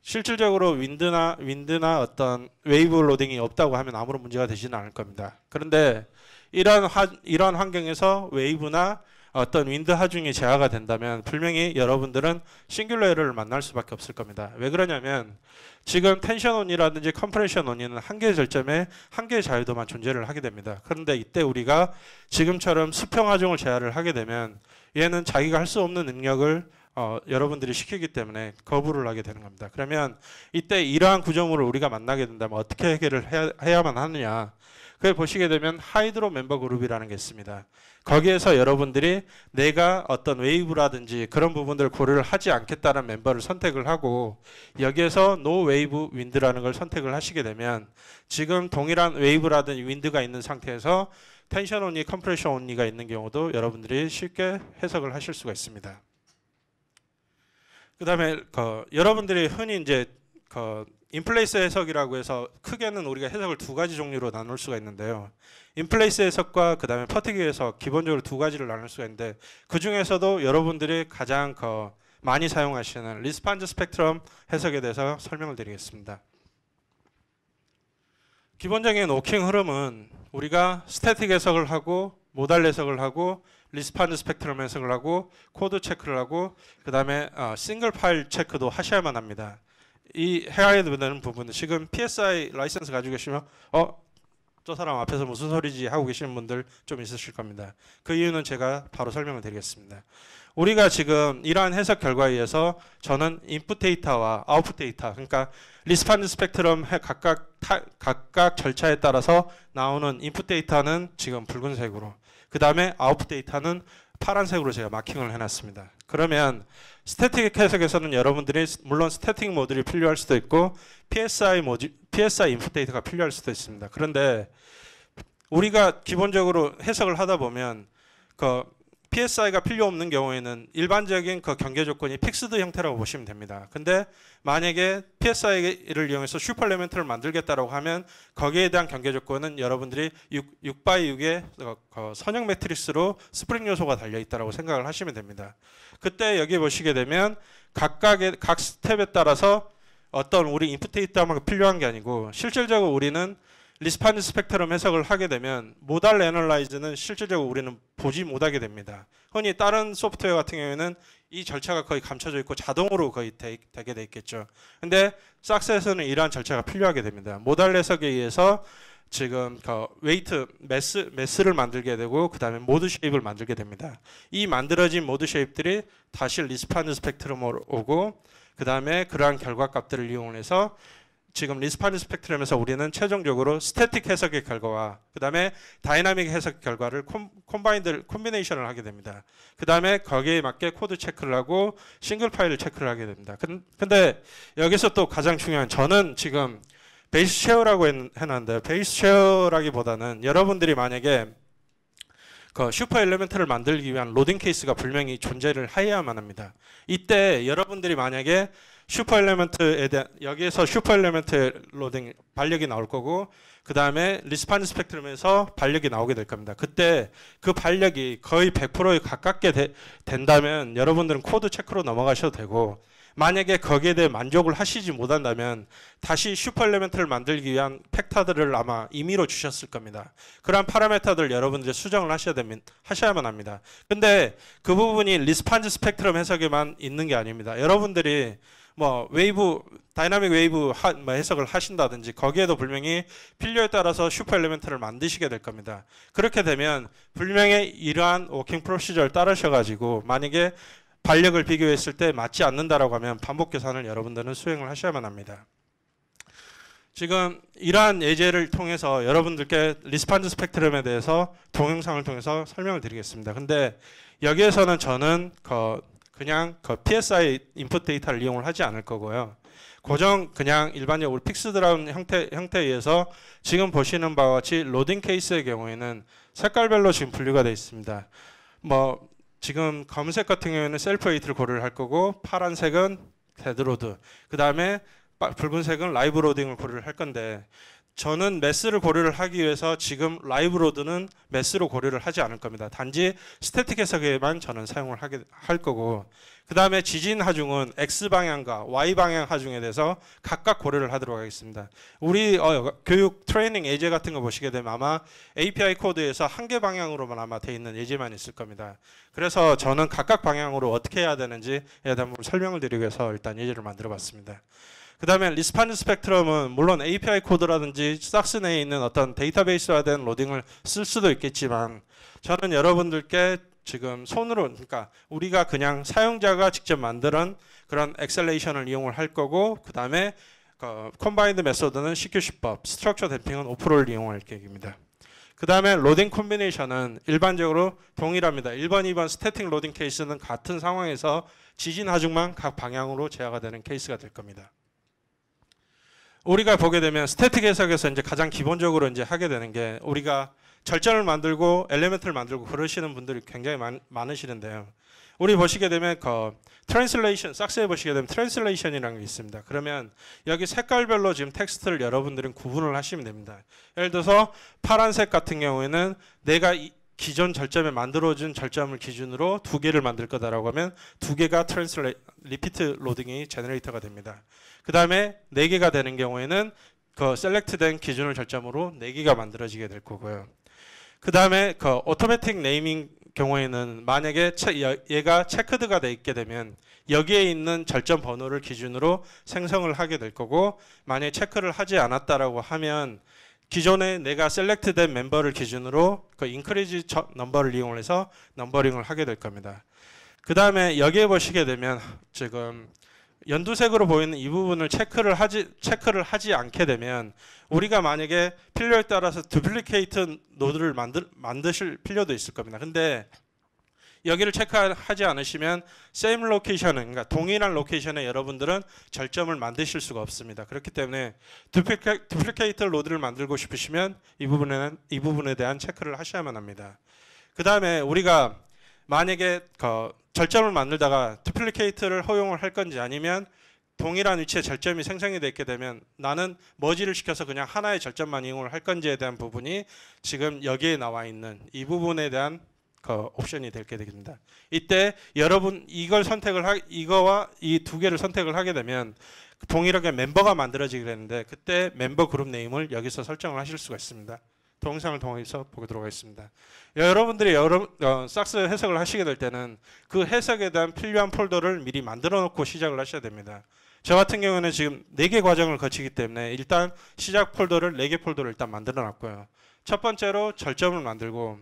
실질적으로 윈드나 어떤 웨이브 로딩이 없다고 하면 아무런 문제가 되지는 않을 겁니다. 그런데 이러한 환경에서 웨이브나 어떤 윈드 하중이 제어가 된다면 분명히 여러분들은 싱귤러 에러를 만날 수밖에 없을 겁니다. 왜 그러냐면 지금 텐션 온이라든지 컴프레션 온이는 한 개의 절점에 한 개의 자유도만 존재를 하게 됩니다. 그런데 이때 우리가 지금처럼 수평 하중을 제어를 하게 되면 얘는 자기가 할 수 없는 능력을 여러분들이 시키기 때문에 거부를 하게 되는 겁니다. 그러면 이때 이러한 구조물을 우리가 만나게 된다면 어떻게 해결을 해야만 하느냐. 그걸 보시게 되면 하이드로 멤버 그룹이라는 게 있습니다. 거기에서 여러분들이 내가 어떤 웨이브라든지 그런 부분들을 고려를 하지 않겠다는 멤버를 선택을 하고 여기에서 노 웨이브 윈드라는 걸 선택을 하시게 되면 지금 동일한 웨이브라든지 윈드가 있는 상태에서 텐션 온리, 컴프레션 온리가 있는 경우도 여러분들이 쉽게 해석을 하실 수가 있습니다. 그 다음에 여러분들이 흔히 이제 인플레이스 해석이라고 해서 크게는 우리가 해석을 두 가지 종류로 나눌 수가 있는데요. 인플레이스 해석과 그 다음에 퍼티그 해석 기본적으로 두 가지를 나눌 수가 있는데 그 중에서도 여러분들이 가장 많이 사용하시는 리스판스 스펙트럼 해석에 대해서 설명을 드리겠습니다. 기본적인 워킹 흐름은 우리가 스태틱 해석을 하고 모달 해석을 하고 리스판스 스펙트럼 해석을 하고 코드 체크를 하고 그 다음에 싱글 파일 체크도 하셔야만 합니다. 이 해야 되는 부분은 지금 PSI 라이센스 가지고 계시면 저 사람 앞에서 무슨 소리지 하고 계시는 분들 좀 있으실 겁니다. 그 이유는 제가 바로 설명을 드리겠습니다. 우리가 지금 이러한 해석 결과에 의해서 저는 인풋 데이터와 아웃풋 데이터 그러니까 리스판스 스펙트럼 각각 절차에 따라서 나오는 인풋 데이터는 지금 붉은색으로 그 다음에 아웃풋 데이터는 파란색으로 제가 마킹을 해놨습니다. 그러면 스태틱 해석에서는 여러분들이 물론 스태틱 모듈이 필요할 수도 있고 PSI 인풋 데이터가 필요할 수도 있습니다. 그런데 우리가 기본적으로 해석을 하다 보면 PSI가 필요 없는 경우에는 일반적인 경계 조건이 픽스드 형태라고 보시면 됩니다. 근데 만약에 PSI를 이용해서 슈퍼 엘리멘트를 만들겠다라고 하면 거기에 대한 경계 조건은 여러분들이 6x6의 선형 매트릭스로 스프링 요소가 달려 있다고 생각을 하시면 됩니다. 그때 여기 보시게 되면 각 스텝에 따라서 어떤 우리 인풋 데이터만 필요한 게 아니고 실질적으로 우리는 리스판스 스펙트럼 해석을 하게 되면 모달 애널라이즈는 실질적으로 우리는 보지 못하게 됩니다. 흔히 다른 소프트웨어 같은 경우에는 이 절차가 거의 감춰져 있고 자동으로 거의 되게 돼 있겠죠. 근데 싹스에서는 이러한 절차가 필요하게 됩니다. 모달 해석에 의해서 지금 웨이트 매스를 만들게 되고 그 다음에 모드 쉐입을 만들게 됩니다. 이 만들어진 모드 쉐입들이 다시 리스판스 스펙트럼으로 오고 그 다음에 그러한 결과값들을 이용해서 지금 리스판스 스펙트럼에서 우리는 최종적으로 스태틱 해석의 결과와 그 다음에 다이나믹 해석 결과를 콤비네이션을 하게 됩니다. 그 다음에 거기에 맞게 코드 체크를 하고 싱글 파일을 체크를 하게 됩니다. 근데 여기서 또 가장 중요한 저는 지금 베이스 쉐어라고 해놨는데 베이스 쉐어라기보다는 여러분들이 만약에 슈퍼 엘리멘트를 만들기 위한 로딩 케이스가 분명히 존재를 해야만 합니다. 이때 여러분들이 만약에 슈퍼 엘리멘트에 대한 여기에서 슈퍼 엘리멘트 로딩 반력이 나올 거고 그 다음에 리스판스 스펙트럼에서 반력이 나오게 될 겁니다. 그때 그 반력이 거의 100%에 가깝게 된다면 여러분들은 코드 체크로 넘어가셔도 되고 만약에 거기에 대해 만족을 하시지 못한다면 다시 슈퍼 엘리멘트를 만들기 위한 팩터들을 아마 임의로 주셨을 겁니다. 그러한 파라미터들 여러분들이 수정을 하셔야만 합니다. 근데 그 부분이 리스판스 스펙트럼 해석에만 있는 게 아닙니다. 여러분들이 다이나믹 웨이브 해석을 하신다든지 거기에도 분명히 필요에 따라서 슈퍼 엘리멘트를 만드시게 될 겁니다. 그렇게 되면 분명히 이러한 워킹 프로시저를 따르셔가지고 만약에 반력을 비교했을 때 맞지 않는다라고 하면 반복 계산을 여러분들은 수행을 하셔야만 합니다. 지금 이러한 예제를 통해서 여러분들께 리스판스 스펙트럼에 대해서 동영상을 통해서 설명을 드리겠습니다. 근데 여기에서는 저는 그냥 PSI 인풋 데이터를 이용을 하지 않을 거고요. 그냥 일반적으로 픽스드라운 형태에 의해서 지금 보시는 바와 같이 로딩 케이스의 경우에는 색깔별로 지금 분류가 되어 있습니다. 지금 검은색 같은 경우에는 셀프 웨이트를 고려를 할 거고 파란색은 데드로드 그 다음에 붉은색은 라이브 로딩을 고려를 할 건데 저는 매스를 고려를 하기 위해서 지금 라이브 로드는 매스로 고려를 하지 않을 겁니다. 단지 스태틱 해석에만 저는 사용을 할 거고 그 다음에 지진 하중은 X 방향과 Y 방향 하중에 대해서 각각 고려를 하도록 하겠습니다. 우리 교육 트레이닝 예제 같은 거 보시게 되면 아마 API 코드에서 한 개 방향으로만 아마 돼 있는 예제만 있을 겁니다. 그래서 저는 각각 방향으로 어떻게 해야 되는지에 대한 부분 설명을 드리기 위해서 일단 예제를 만들어 봤습니다. 그 다음에 리스판스 스펙트럼은 물론 API 코드라든지 싹스 내에 있는 어떤 데이터베이스화 된 로딩을 쓸 수도 있겠지만 저는 여러분들께 지금 손으로, 그러니까 우리가 그냥 사용자가 직접 만드는 그런 엑셀레이션을 이용을 할 거고, 그 다음에 컴바인드 메소드는 CQC법, 스트럭처 댐핑은 오프롤을 이용할 계획입니다. 그 다음에 로딩 콤비네이션은 일반적으로 동일합니다. 1번, 2번 스태틱 로딩 케이스는 같은 상황에서 지진 하중만 각 방향으로 제어가 되는 케이스가 될 겁니다. 우리가 보게 되면 스태틱 해석에서 이제 가장 기본적으로 이제 하게 되는 게 우리가 절전을 만들고 엘리멘트를 만들고 그러시는 분들이 굉장히 많으시는데요. 우리 보시게 되면 트랜슬레이션, 싹스에 보시게 되면 트랜슬레이션이라는 게 있습니다. 그러면 여기 색깔별로 지금 텍스트를 여러분들은 구분을 하시면 됩니다. 예를 들어서 파란색 같은 경우에는 내가 기존 절점에 만들어준 절점을 기준으로 두 개를 만들 거다라고 하면 두 개가 리피트 로딩이 제너레이터가 됩니다. 그 다음에 네 개가 되는 경우에는 셀렉트된 기준을 절점으로 네 개가 만들어지게 될 거고요. 그 다음에 오토매틱 네이밍 경우에는 만약에 얘가 체크드가 돼 있게 되면 여기에 있는 절점 번호를 기준으로 생성을 하게 될 거고, 만약에 체크를 하지 않았다라고 하면 기존에 내가 셀렉트된 멤버를 기준으로 인크리즈 넘버를 이용해서 넘버링을 하게 될 겁니다. 그 다음에 여기에 보시게 되면 지금 연두색으로 보이는 이 부분을 체크를 하지 않게 되면 우리가 만약에 필요에 따라서 두플리케이트 노드를 만드실 필요도 있을 겁니다. 근데 여기를 체크하지 않으시면 same location은, 그러니까 동일한 로케이션에 여러분들은 절점을 만드실 수가 없습니다. 그렇기 때문에 두플리케이트 로드를 만들고 싶으시면 이 부분에 대한 체크를 하셔야만 합니다. 그 다음에 우리가 만약에 절점을 만들다가 두플리케이트를 허용을 할 건지 아니면 동일한 위치에 절점이 생성이 됐게 되면 나는 머지를 시켜서 그냥 하나의 절점만 이용을 할 건지에 대한 부분이 지금 여기에 나와 있는 이 부분에 대한 옵션이 되게 됩니다. 이때 여러분 이거와 이 두 개를 선택을 하게 되면 동일하게 멤버가 만들어지게 되는데 그때 멤버 그룹 네임을 여기서 설정을 하실 수가 있습니다. 동영상을 통해서 보도록 하겠습니다. 여러분들이 싹스 해석을 하시게 될 때는 그 해석에 대한 필요한 폴더를 미리 만들어 놓고 시작을 하셔야 됩니다. 저 같은 경우는 지금 4개 과정을 거치기 때문에 일단 시작 폴더를 4개 폴더를 일단 만들어 놨고요. 첫 번째로 절점을 만들고,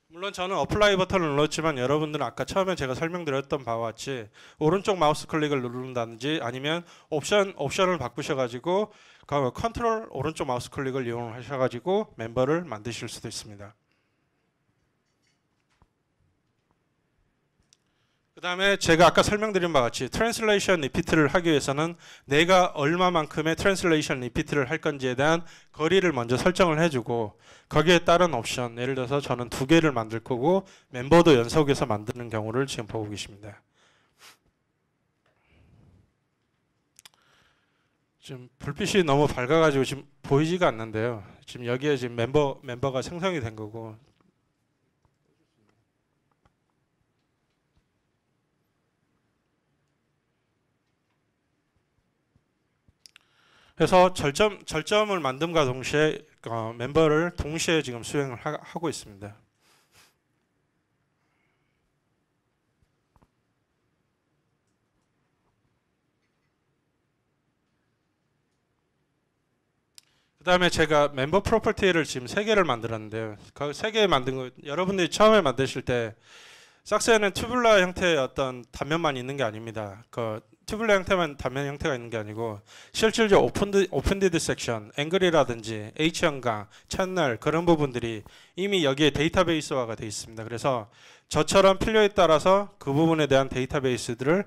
물론 저는 어플라이 버튼을 눌렀지만 여러분들은 아까 처음에 제가 설명드렸던 바와 같이 오른쪽 마우스 클릭을 누른다든지 아니면 옵션을 바꾸셔가지고 컨트롤 오른쪽 마우스 클릭을 이용하셔가지고 멤버를 만드실 수도 있습니다. 그 다음에 제가 아까 설명드린 바와 같이 트랜슬레이션 리피트를 하기 위해서는 내가 얼마만큼의 트랜슬레이션 리피트를 할 건지에 대한 거리를 먼저 설정을 해주고 거기에 따른 옵션, 예를 들어서 저는 2개를 만들 거고 멤버도 연속해서 만드는 경우를 지금 보고 계십니다. 지금 불빛이 너무 밝아가지고 지금 보이지가 않는데요. 지금 여기에 지금 멤버가 생성이 된 거고, 그래서 절점을 만듦과 동시에 멤버를 동시에 지금 수행을 하고 있습니다. 그 다음에 제가 멤버 프로퍼티를 지금 3개를 만들었는데요. 그 3개 만든 거 여러분들이 처음에 만드실 때 싹스에는 튜블라 형태의 어떤 단면만 있는 게 아닙니다. 튜블라 형태만 단면 형태가 있는 게 아니고 실질적으로 오픈디드 섹션, 앵글이라든지 H형광, 채널 그런 부분들이 이미 여기에 데이터베이스화가 되어 있습니다. 그래서 저처럼 필요에 따라서 그 부분에 대한 데이터베이스들을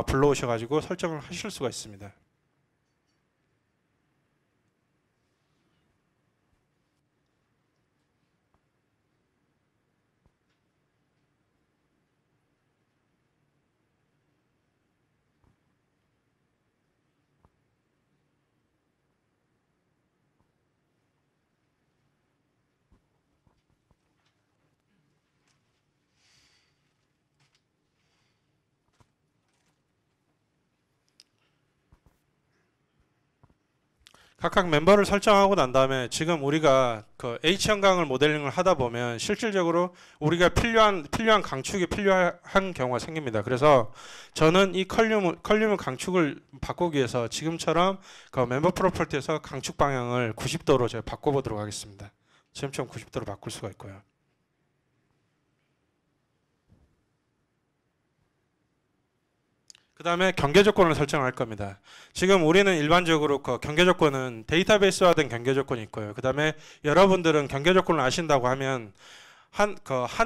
불러오셔가지고 설정을 하실 수가 있습니다. 각각 멤버를 설정하고 난 다음에 지금 우리가 그 H 형광을 모델링을 하다 보면 실질적으로 우리가 필요한 강축이 필요한 경우가 생깁니다. 그래서 저는 이 컬륨 강축을 바꾸기 위해서 지금처럼 그 멤버 프로퍼티에서 강축 방향을 90도로 제가 바꿔보도록 하겠습니다. 지금처럼 90도로 바꿀 수가 있고요. 그 다음에 경계 조건을 설정할 겁니다. 지금 우리는 일반적으로 그 경계 조건은 데이터베이스화된 경계 조건이 있고요. 그 다음에 여러분들은 경계 조건을 아신다고 하면 한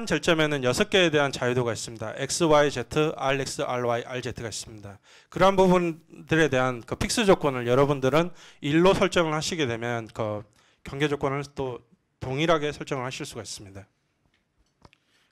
절점에는 6개에 대한 자유도가 있습니다. X, Y, Z, RX, RY, RZ가 있습니다. 그러한 부분들에 대한 그 픽스 조건을 여러분들은 1로 설정을 하시게 되면 그 경계 조건을 또 동일하게 설정을 하실 수가 있습니다.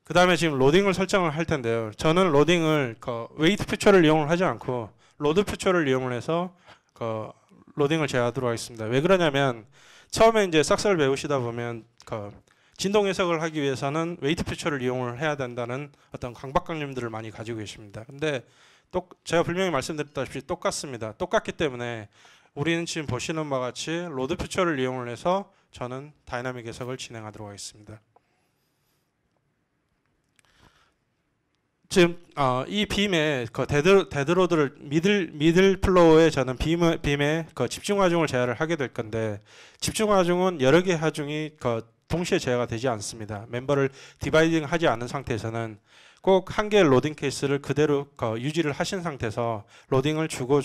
그 다음에 지금 로딩을 설정을 할 텐데요. 저는 로딩을 그 웨이트 퓨처를 이용을 하지 않고 로드 퓨처를 이용을 해서 그 로딩을 제어하도록 하겠습니다. 왜 그러냐면 처음에 이제 싹스를 배우시다 보면 그 진동 해석을 하기 위해서는 웨이트 퓨처를 이용을 해야 된다는 어떤 강박관념들을 많이 가지고 계십니다. 근데 또 제가 분명히 말씀드렸다시피 똑같습니다. 똑같기 때문에 우리는 지금 보시는 바와 같이 로드 퓨처를 이용을 해서 저는 다이나믹 해석을 진행하도록 하겠습니다. 지금 이 빔의 그 데드로드를 미들 플로우에 저는 빔의 그 집중 하중을 제어를 하게 될 건데 집중 하중은 여러 개 하중이 그 동시에 제어가 되지 않습니다. 멤버를 디바이딩 하지 않은 상태에서는 꼭 한 개의 로딩 케이스를 그대로 그 유지를 하신 상태에서 로딩을 주고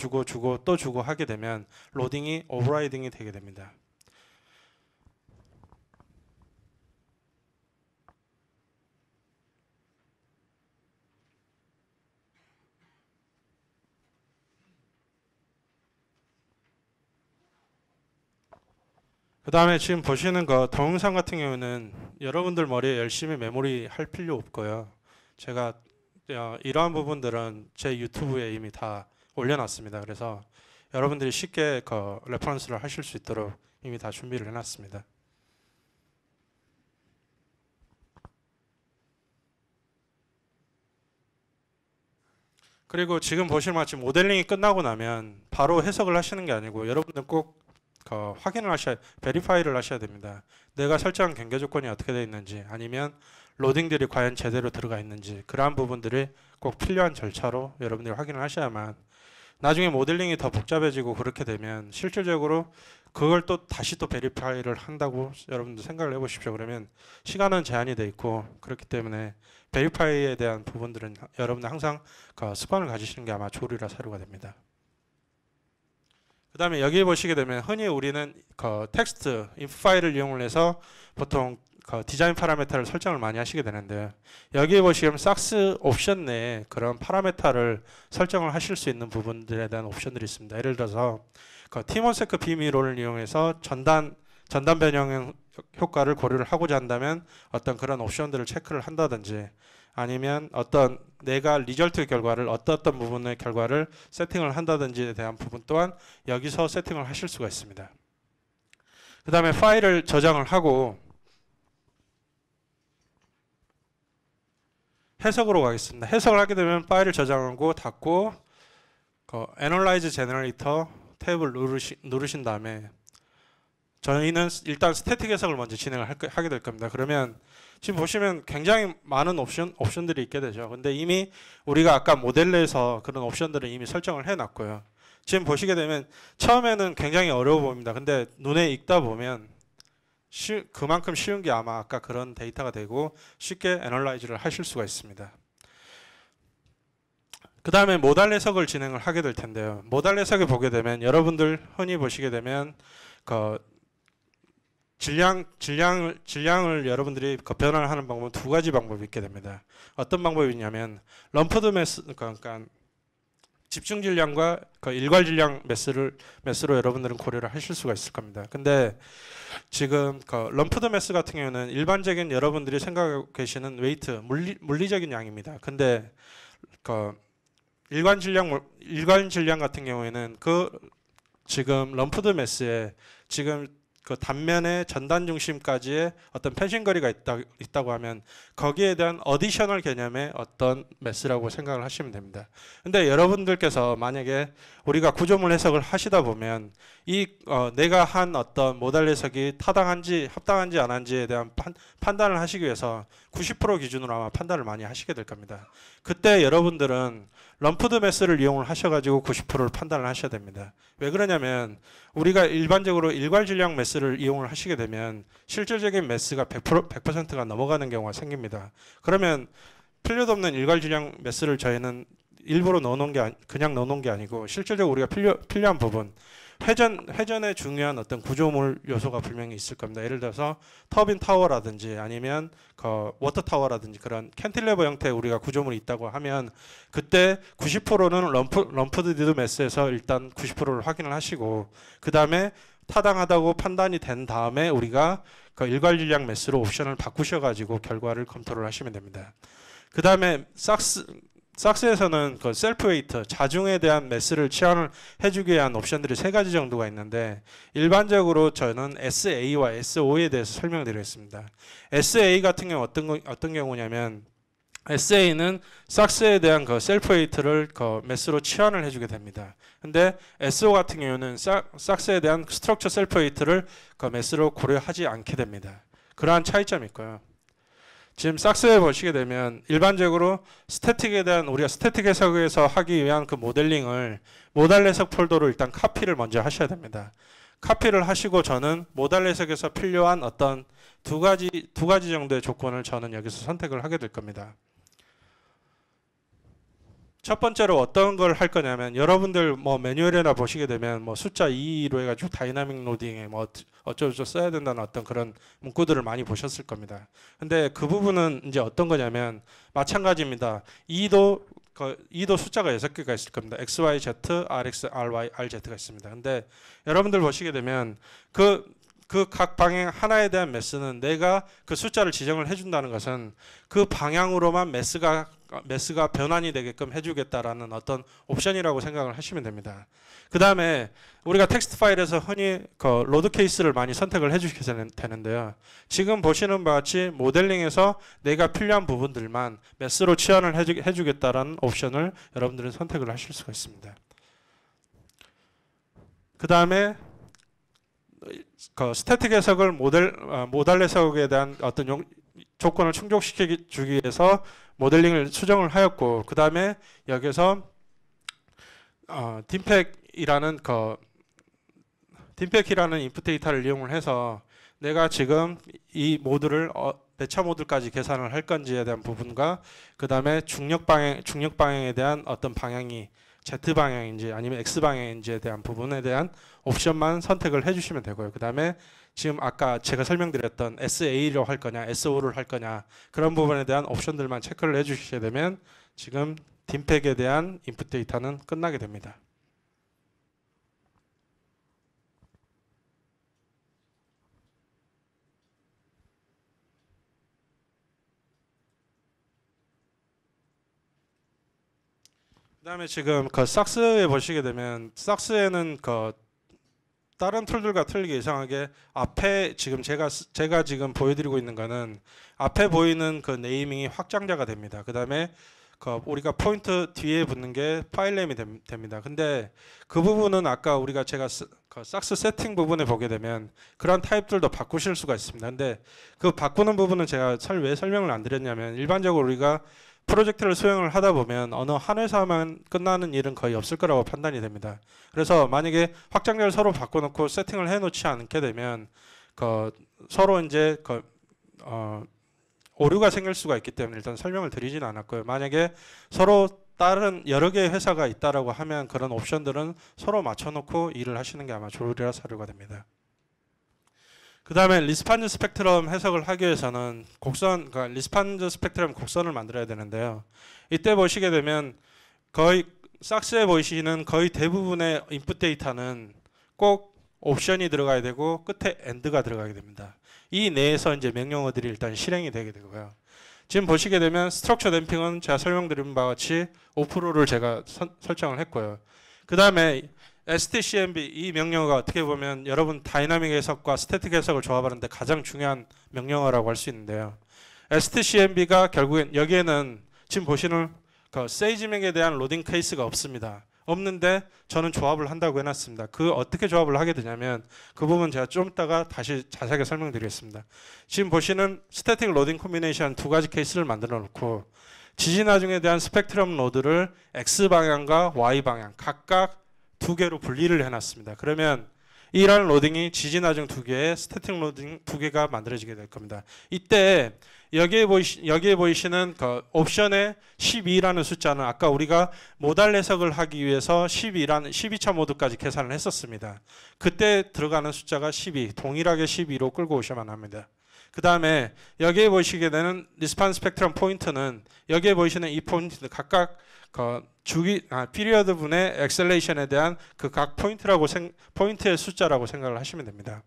또 주고 하게 되면 로딩이 오버라이딩이 되게 됩니다. 그 다음에 지금 보시는 거 동영상 같은 경우는 여러분들 머리에 열심히 메모리 할 필요 없고요. 제가 이러한 부분들은 제 유튜브에 이미 다 올려놨습니다. 그래서 여러분들이 쉽게 그 레퍼런스를 하실 수 있도록 이미 다 준비를 해놨습니다. 그리고 지금 보시는 마치 모델링이 끝나고 나면 바로 해석을 하시는 게 아니고 여러분들 꼭 확인을 베리파이를 하셔야 됩니다. 내가 설정한 경계 조건이 어떻게 되어 있는지 아니면 로딩들이 과연 제대로 들어가 있는지 그러한 부분들이 꼭 필요한 절차로 여러분들이 확인을 하셔야만 나중에 모델링이 더 복잡해지고 그렇게 되면 실질적으로 그걸 또 다시 또 베리파이를 한다고 여러분들 생각을 해보십시오. 그러면 시간은 제한이 돼 있고 그렇기 때문에 베리파이에 대한 부분들은 여러분들 항상 그 습관을 가지시는 게 아마 좋으리라 사료가 됩니다. 그 다음에 여기 보시게 되면 흔히 우리는 그 텍스트 inf 파일을 이용을 해서 보통 그 디자인 파라메터를 설정을 많이 하시게 되는데요. 여기 보시면 삭스 옵션 내에 그런 파라메터를 설정을 하실 수 있는 부분들에 대한 옵션들이 있습니다. 예를 들어서 그 티몬세크 비미러를 이용해서 전단 변형 효과를 고려를 하고자 한다면 어떤 그런 옵션들을 체크를 한다든지 아니면 어떤 내가 리절트 결과를 어떤 부분의 결과를 세팅을 한다든지에 대한 부분 또한 여기서 세팅을 하실 수가 있습니다. 그 다음에 파일을 저장을 하고 해석으로 가겠습니다. 해석을 하게 되면 파일을 저장하고 닫고 그 Analyze Generator 탭을 누르신 다음에 저희는 일단 스태틱 해석을 먼저 진행을 하게 될 겁니다. 그러면 지금 보시면 굉장히 많은 옵션들이 있게 되죠. 근데 이미 우리가 아까 모델에서 그런 옵션들을 이미 설정을 해놨고요. 지금 보시게 되면 처음에는 굉장히 어려워 보입니다. 근데 눈에 익다 보면 그만큼 쉬운 게 아마 아까 그런 데이터가 되고 쉽게 애널라이즈를 하실 수가 있습니다. 그 다음에 모달 해석을 진행을 하게 될 텐데요. 모달 해석을 보게 되면 여러분들 흔히 보시게 되면 그 질량을 여러분들이 변화를 하는 방법은 두 가지 방법이 있게 됩니다. 어떤 방법이 있냐면 럼프드 매스, 그러니까 집중 질량과 그 일괄 질량 매스로 여러분들은 고려를 하실 수가 있을 겁니다. 근데 지금 그 럼프드 매스 같은 경우는 일반적인 여러분들이 생각하고 계시는 웨이트, 물리적인 양입니다. 근데 그 일괄 질량 같은 경우에는 그 지금 럼프드 매스에 지금 그 단면의 전단 중심까지의 어떤 패싱거리가 있다고 하면 거기에 대한 어디셔널 개념의 어떤 매스라고 생각을 하시면 됩니다. 근데 여러분들께서 만약에 우리가 구조물 해석을 하시다 보면 이 내가 한 어떤 모달 해석이 타당한지 합당한지 안 한지에 대한 판단을 하시기 위해서 90% 기준으로 아마 판단을 많이 하시게 될 겁니다. 그때 여러분들은 럼프드 매스를 이용을 하셔가지고 90%를 판단을 하셔야 됩니다. 왜 그러냐면 우리가 일반적으로 일괄 질량 매스를 이용을 하시게 되면 실질적인 매스가 100%가 넘어가는 경우가 생깁니다. 그러면 필요도 없는 일괄 질량 매스를 저희는 일부러 넣어놓은 게 그냥 넣어놓은 게 아니고 실질적으로 우리가 필요한 부분 회전에 중요한 어떤 구조물 요소가 분명히 있을 겁니다. 예를 들어서 터빈 타워라든지 아니면 그 워터 타워라든지 그런 캔틸레버 형태의 우리가 구조물이 있다고 하면 그때 90%는 럼프드 디드 매스에서 일단 90%를 확인을 하시고 그 다음에 타당하다고 판단이 된 다음에 우리가 그 일괄 질량 매스로 옵션을 바꾸셔가지고 결과를 검토를 하시면 됩니다. 그 다음에 삭스에서는 그 셀프 웨이트, 자중에 대한 매스를 치환을 해주기 위한 옵션들이 3가지 정도가 있는데 일반적으로 저는 SA와 SO에 대해서 설명드리겠습니다. SA 같은 경우 어떤 경우냐면 SA는 삭스에 대한 그 셀프 웨이트를 그 매스로 치환을 해주게 됩니다. 근데 SO 같은 경우는 삭스에 대한 스트럭처 셀프 웨이트를 그 매스로 고려하지 않게 됩니다. 그러한 차이점이 있고요. 지금 삭스에 보시게 되면 일반적으로 스태틱에 대한 우리가 스태틱 해석에서 하기 위한 그 모델링을 모달 해석 폴더로 일단 카피를 먼저 하셔야 됩니다. 카피를 하시고 저는 모달 해석에서 필요한 어떤 두 가지 정도의 조건을 저는 여기서 선택을 하게 될 겁니다. 첫 번째로 어떤 걸 할 거냐면 여러분들 뭐 매뉴얼이나 보시게 되면 뭐 숫자 2로 해가지고 다이나믹 로딩에 뭐 어쩌고저쩌고 써야 된다는 어떤 그런 문구들을 많이 보셨을 겁니다. 근데 그 부분은 이제 어떤 거냐면 마찬가지입니다. 2도 숫자가 6개가 있을 겁니다. X, Y, Z, RX, RY, RZ가 있습니다. 근데 여러분들 보시게 되면 그 각 방향 하나에 대한 매스는 내가 그 숫자를 지정을 해준다는 것은 그 방향으로만 매스가 변환이 되게끔 해주겠다라는 어떤 옵션이라고 생각을 하시면 됩니다. 그 다음에 우리가 텍스트 파일에서 흔히 그 로드 케이스를 많이 선택을 해주시게 되는데요. 지금 보시는 바와 같이 모델링에서 내가 필요한 부분들만 매스로 치환을 해주겠다라는 옵션을 여러분들은 선택을 하실 수가 있습니다. 그 다음에 그 스태틱 해석을 모달 해석에 대한 어떤 조건을 충족시켜 주기 위해서 모델링을 수정을 하였고 그 다음에 여기서 딤팩이라는 인풋 데이터를 이용을 해서 내가 지금 이 모드를 몇 차 모드까지 계산을 할 건지에 대한 부분과 그 다음에 중력 방향에 대한 어떤 방향이 Z 방향인지 아니면 X 방향인지에 대한 부분에 대한 옵션만 선택을 해주시면 되고요. 그 다음에 지금 아까 제가 설명드렸던 SA로 할 거냐, SO를 할 거냐 그런 부분에 대한 옵션들만 체크를 해주시게 되면 지금 딤팩에 대한 인풋 데이터는 끝나게 됩니다. 그 다음에 지금 그 삭스에 보시게 되면 삭스에는 그 다른 툴들과 틀리게 이상하게 앞에 지금 제가 지금 보여드리고 있는 거는 앞에 보이는 그 네이밍이 확장자가 됩니다. 그 다음에 그 우리가 포인트 뒤에 붙는 게 파일네임이 됩니다. 근데 그 부분은 아까 제가 그 삭스 세팅 부분에 보게 되면 그런 타입들도 바꾸실 수가 있습니다. 근데 그 바꾸는 부분은 제가 왜 설명을 안 드렸냐면 일반적으로 우리가 프로젝트를 수행을 하다 보면 어느 한 회사만 끝나는 일은 거의 없을 거라고 판단이 됩니다. 그래서 만약에 확장자를 서로 바꿔놓고 세팅을 해놓지 않게 되면 서로 이제 오류가 생길 수가 있기 때문에 일단 설명을 드리지는 않았고요. 만약에 서로 다른 여러 개의 회사가 있다라고 하면 그런 옵션들은 서로 맞춰놓고 일을 하시는 게 아마 좋으리라 사료가 됩니다. 그 다음에 리스판즈 스펙트럼 해석을 하기 위해서는 리스판즈 스펙트럼 곡선을 만들어야 되는데요. 이때 보시게 되면 거의 삭스에 보이시는 거의 대부분의 인풋 데이터는 꼭 옵션이 들어가야 되고 끝에 AND가 들어가게 됩니다. 이 내에서 이제 명령어들이 일단 실행이 되게 되고요. 지금 보시게 되면 스트럭처 댐핑은 제가 설명드린 바와 같이 5%를 제가 설정을 했고요. 그 다음에 stcmb 이 명령어가 어떻게 보면 여러분 다이나믹 해석과 스태틱 해석을 조합하는데 가장 중요한 명령어라고 할 수 있는데요. stcmb가 결국엔 여기에는 지금 보시는 그 세이지맥에 대한 로딩 케이스가 없습니다. 없는데 저는 조합을 한다고 해놨습니다. 그 어떻게 조합을 하게 되냐면 그 부분 제가 좀 이따가 다시 자세하게 설명드리겠습니다. 지금 보시는 스태틱 로딩 콤비네이션 두 가지 케이스를 만들어 놓고 지진화중에 대한 스펙트럼 로드를 X방향과 Y방향 각각 두 개로 분리를 해놨습니다. 그러면 이러한 로딩이 지진화중 두 개에 스태틱 로딩 두 개가 만들어지게 될 겁니다. 이때 여기에 보이시는 그 옵션의 12라는 숫자는 아까 우리가 모달 해석을 하기 위해서 12차 모드까지 계산을 했었습니다. 그때 들어가는 숫자가 12, 동일하게 12로 끌고 오셔야만 합니다. 그 다음에 여기에 보시게 되는 리스판스 스펙트럼 포인트는 여기에 보이시는 이 포인트 각각 그 피리어드 분의 엑셀레이션에 대한 그 각 포인트의 숫자라고 생각을 하시면 됩니다.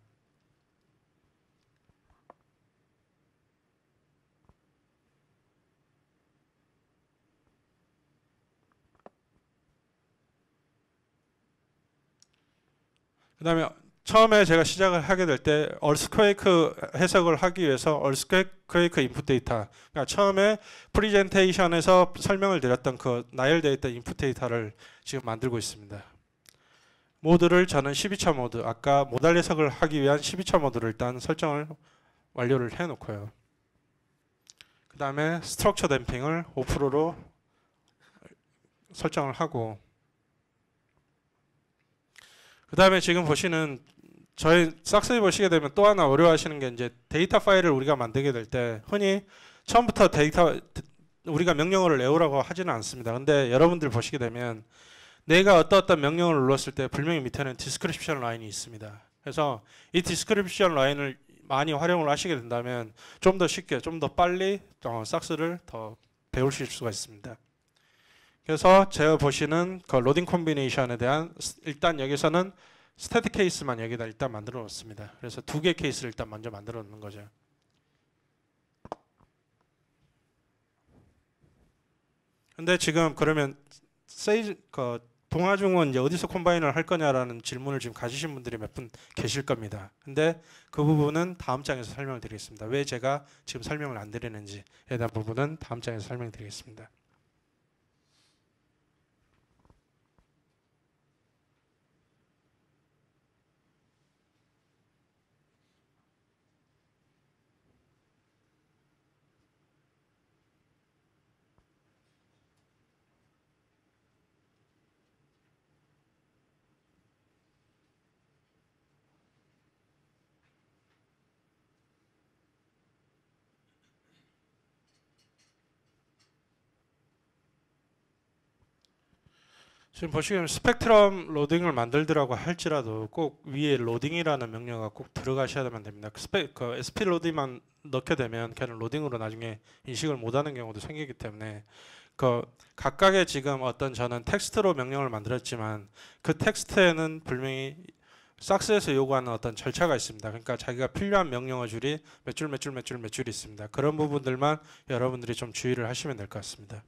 그 다음에 처음에 제가 시작을 하게 될 때 얼스퀘이크 해석을 하기 위해서 얼스퀘이크 인풋 데이터, 그러니까 처음에 프리젠테이션에서 설명을 드렸던 그 나열되어 있던 인풋 데이터를 지금 만들고 있습니다. 모드를 저는 12차 모드, 아까 모달 해석을 하기 위한 12차 모드를 일단 설정을 완료를 해놓고요. 그 다음에 스트럭처 댐핑을 5%로 설정을 하고, 그 다음에 지금 보시는 저희 싹스에 보시게 되면 또 하나 어려워하시는 게 이제 데이터 파일을 우리가 만들게 될 때 흔히 처음부터 우리가 명령어를 외우라고 하지는 않습니다. 근데 여러분들 보시게 되면 내가 어떤 명령어를 눌렀을 때 분명히 밑에는 디스크립션 라인이 있습니다. 그래서 이 디스크립션 라인을 많이 활용을 하시게 된다면 좀 더 쉽게, 좀 더 빨리 싹스를 더 배우실 수가 있습니다. 그래서 제가 보시는 그 로딩 콤비네이션에 대한 일단 여기서는 스태틱 케이스만 여기다 일단 만들어 놓습니다. 그래서 두 개 케이스를 일단 먼저 만들어 놓는 거죠. 근데 지금 그러면 동화중은 이제 어디서 콤바인을 할 거냐라는 질문을 지금 가지신 분들이 몇 분 계실 겁니다. 근데 그 부분은 다음 장에서 설명을 드리겠습니다. 왜 제가 지금 설명을 안 드리는지에 대한 부분은 다음 장에서 설명드리겠습니다. 지금 보시면 스펙트럼 로딩을 만들더라고 할지라도 꼭 위에 로딩이라는 명령어가 꼭 들어가셔야만 됩니다. 그 SP 로딩만 넣게 되면 걔는 로딩으로 나중에 인식을 못하는 경우도 생기기 때문에 그 각각의 지금 어떤 저는 텍스트로 명령을 만들었지만 그 텍스트에는 분명히 싹스에서 요구하는 어떤 절차가 있습니다. 그러니까 자기가 필요한 명령어 줄이 몇 줄 있습니다. 그런 부분들만 여러분들이 좀 주의를 하시면 될 것 같습니다.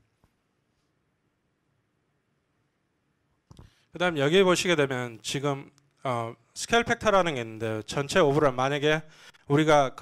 그 다음 여기 보시게 되면 지금 스케일 팩터라는 게 있는데 전체 오버롤 만약에 우리가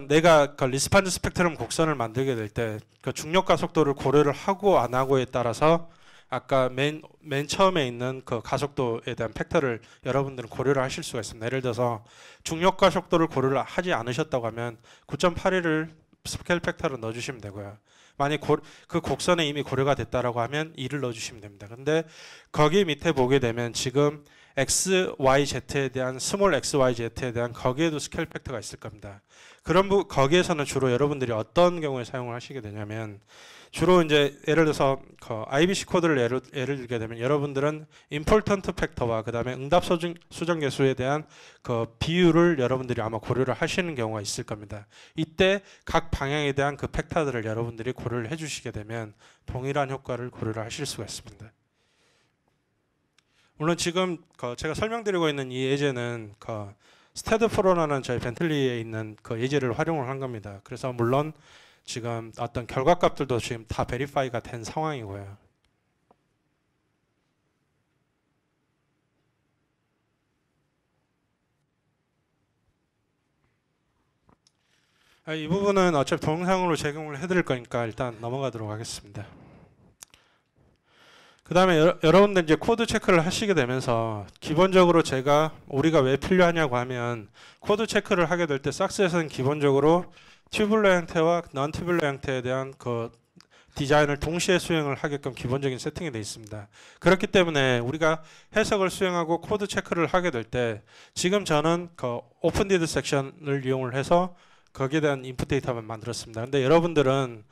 내가 리스판스 스펙트럼 곡선을 만들게 될 때 그 중력가 속도를 고려를 하고 안 하고에 따라서 아까 맨 처음에 있는 그 가속도에 대한 팩터를 여러분들은 고려를 하실 수가 있습니다. 예를 들어서 중력가 속도를 고려를 하지 않으셨다고 하면 9.81을 스케일 팩터로 넣어주시면 되고요. 만약 그 곡선에 이미 고려가 됐다라고 하면 2를 넣어주시면 됩니다. 근데 거기 밑에 보게 되면 지금 XYZ에 대한 스몰 XYZ에 대한 거기에도 스케일 팩터가 있을 겁니다. 거기에서는 주로 여러분들이 어떤 경우에 사용을 하시게 되냐면 주로 이제 예를 들어서 IBC 코드를 예를 들게 되면 여러분들은 임포턴트 팩터와 그 다음에 응답 수정 계수에 대한 그 비율을 여러분들이 아마 고려를 하시는 경우가 있을 겁니다. 이때 각 방향에 대한 그 팩터들을 여러분들이 고려를 해주시게 되면 동일한 효과를 고려를 하실 수가 있습니다. 물론 지금 제가 설명드리고 있는 이 예제는 스테드 프로라는 저희 벤틀리에 있는 그 예제를 활용을 한 겁니다. 그래서 물론 지금 어떤 결과값들도 지금 다 베리파이가 된 상황이고요. 이 부분은 어차피 동영상으로 제공을 해드릴 거니까 일단 넘어가도록 하겠습니다. 그 다음에 여러분들 이제 코드 체크를 하시게 되면서 기본적으로 우리가 왜 필요하냐고 하면 코드 체크를 하게 될 때 삭스에서는 기본적으로 튜블러 형태와 넌 튜블러 형태에 대한 그 디자인을 동시에 수행을 하게끔 기본적인 세팅이 되어 있습니다. 그렇기 때문에 우리가 해석을 수행하고 코드 체크를 하게 될 때 지금 저는 그 오픈디드 섹션을 이용을 해서 거기에 대한 인풋 데이터만 만들었습니다. 근데 여러분들은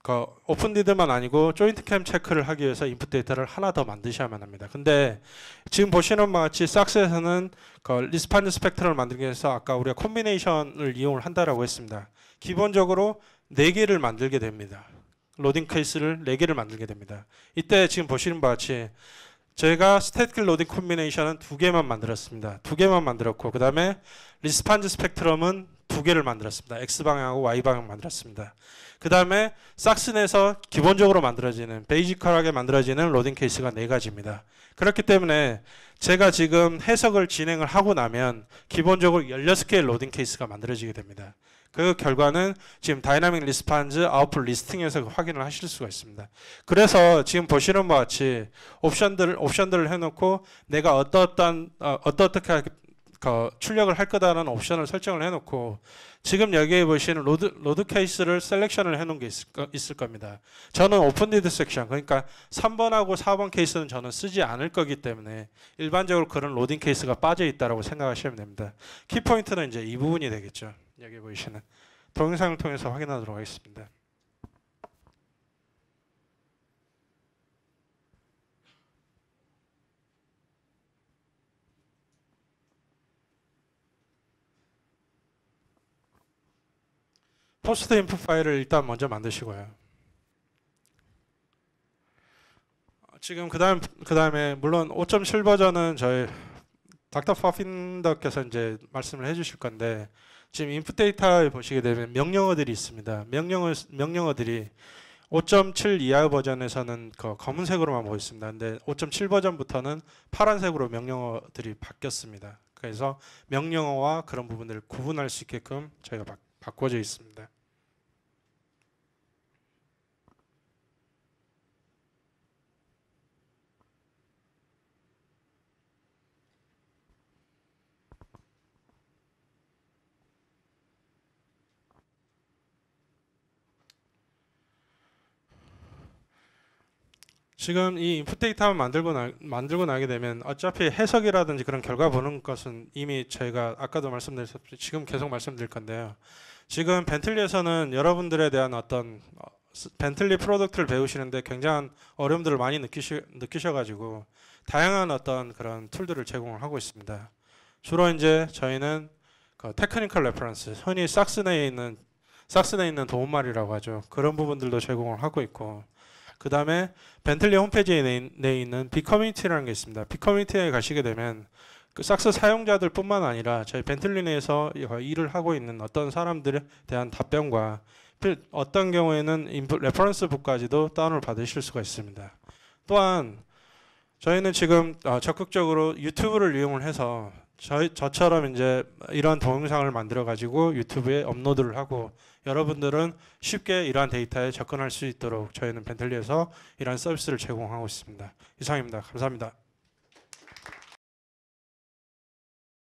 그 오픈디드만 아니고 조인트 캠 체크를 하기 위해서 인풋 데이터를 하나 더 만드셔야만 합니다. 근데 지금 보시는 바와 같이 삭스에서는 그 리스판드 스펙트럼을 만들기 위해서 아까 우리가 콤비네이션을 이용을 한다라고 했습니다. 기본적으로 4개를 만들게 됩니다. 로딩 케이스를 4개를 만들게 됩니다. 이때 지금 보시는 바와 같이 저희가 스태틱 로딩 콤비네이션은 2개만 만들었습니다. 2개만 만들었고 그 다음에 리스판드 스펙트럼은 2개를 만들었습니다. X방향하고 Y방향 만들었습니다. 그 다음에 삭스 내에서 기본적으로 만들어지는 베이지컬하게 만들어지는 로딩 케이스가 4가지입니다. 그렇기 때문에 제가 지금 해석을 진행을 하고 나면 기본적으로 16개의 로딩 케이스가 만들어지게 됩니다. 그 결과는 지금 다이나믹 리스판즈 아웃풋 리스팅에서 확인을 하실 수가 있습니다. 그래서 지금 보시는 바와 같이 옵션들을 해놓고 내가 어떻게 출력을 할 거다라는 옵션을 설정을 해놓고 지금 여기에 보시는 로드 케이스를 셀렉션을 해놓은 게 있을 겁니다. 저는 오픈디드 섹션 그러니까 3번하고 4번 케이스는 저는 쓰지 않을 거기 때문에 일반적으로 그런 로딩 케이스가 빠져 있다라고 생각하시면 됩니다. 키포인트는 이제 이 부분이 되겠죠. 여기 보이시는 동영상을 통해서 확인하도록 하겠습니다. 포스트 인풋 파일을 일단 먼저 만드시고요. 지금 그다음에 물론 5.7 버전은 저희 닥터 퍼핀더께서 이제 말씀을 해주실 건데 지금 인풋 데이터에 보시게 되면 명령어들이 있습니다. 명령어들이 5.7 이하 버전에서는 그 검은색으로만 보였습니다. 근데 5.7 버전부터는 파란색으로 명령어들이 바뀌었습니다. 그래서 명령어와 그런 부분들을 구분할 수 있게끔 저희가 바꿔져 있습니다. 지금 이 인풋 데이터만 만들고 나게 되면 어차피 해석이라든지 그런 결과 보는 것은 이미 저희가 아까도 말씀드렸듯이 지금 계속 말씀드릴 건데요. 지금 벤틀리에서는 여러분들에 대한 어떤 벤틀리 프로덕트를 배우시는데 굉장한 어려움들을 많이 느끼셔가지고 다양한 어떤 그런 툴들을 제공을 하고 있습니다. 주로 이제 저희는 그 테크니컬 레퍼런스, 흔히 삭스 내에 있는 도움말이라고 하죠. 그런 부분들도 제공을 하고 있고 그 다음에 벤틀리 홈페이지에 내에 있는 비커뮤니티라는 게 있습니다. 비커뮤니티에 가시게 되면 그 삭스 사용자들 뿐만 아니라 저희 벤틀리 내에서 일을 하고 있는 어떤 사람들에 대한 답변과 어떤 경우에는 인풋 레퍼런스 북까지도 다운을 받으실 수가 있습니다. 또한 저희는 지금 적극적으로 유튜브를 이용을 해서 저처럼 이제 이런 동영상을 만들어 가지고 유튜브에 업로드를 하고 여러분들은 쉽게 이러한 데이터에 접근할 수 있도록 저희는 벤틀리에서 이러한 서비스를 제공하고 있습니다. 이상입니다. 감사합니다.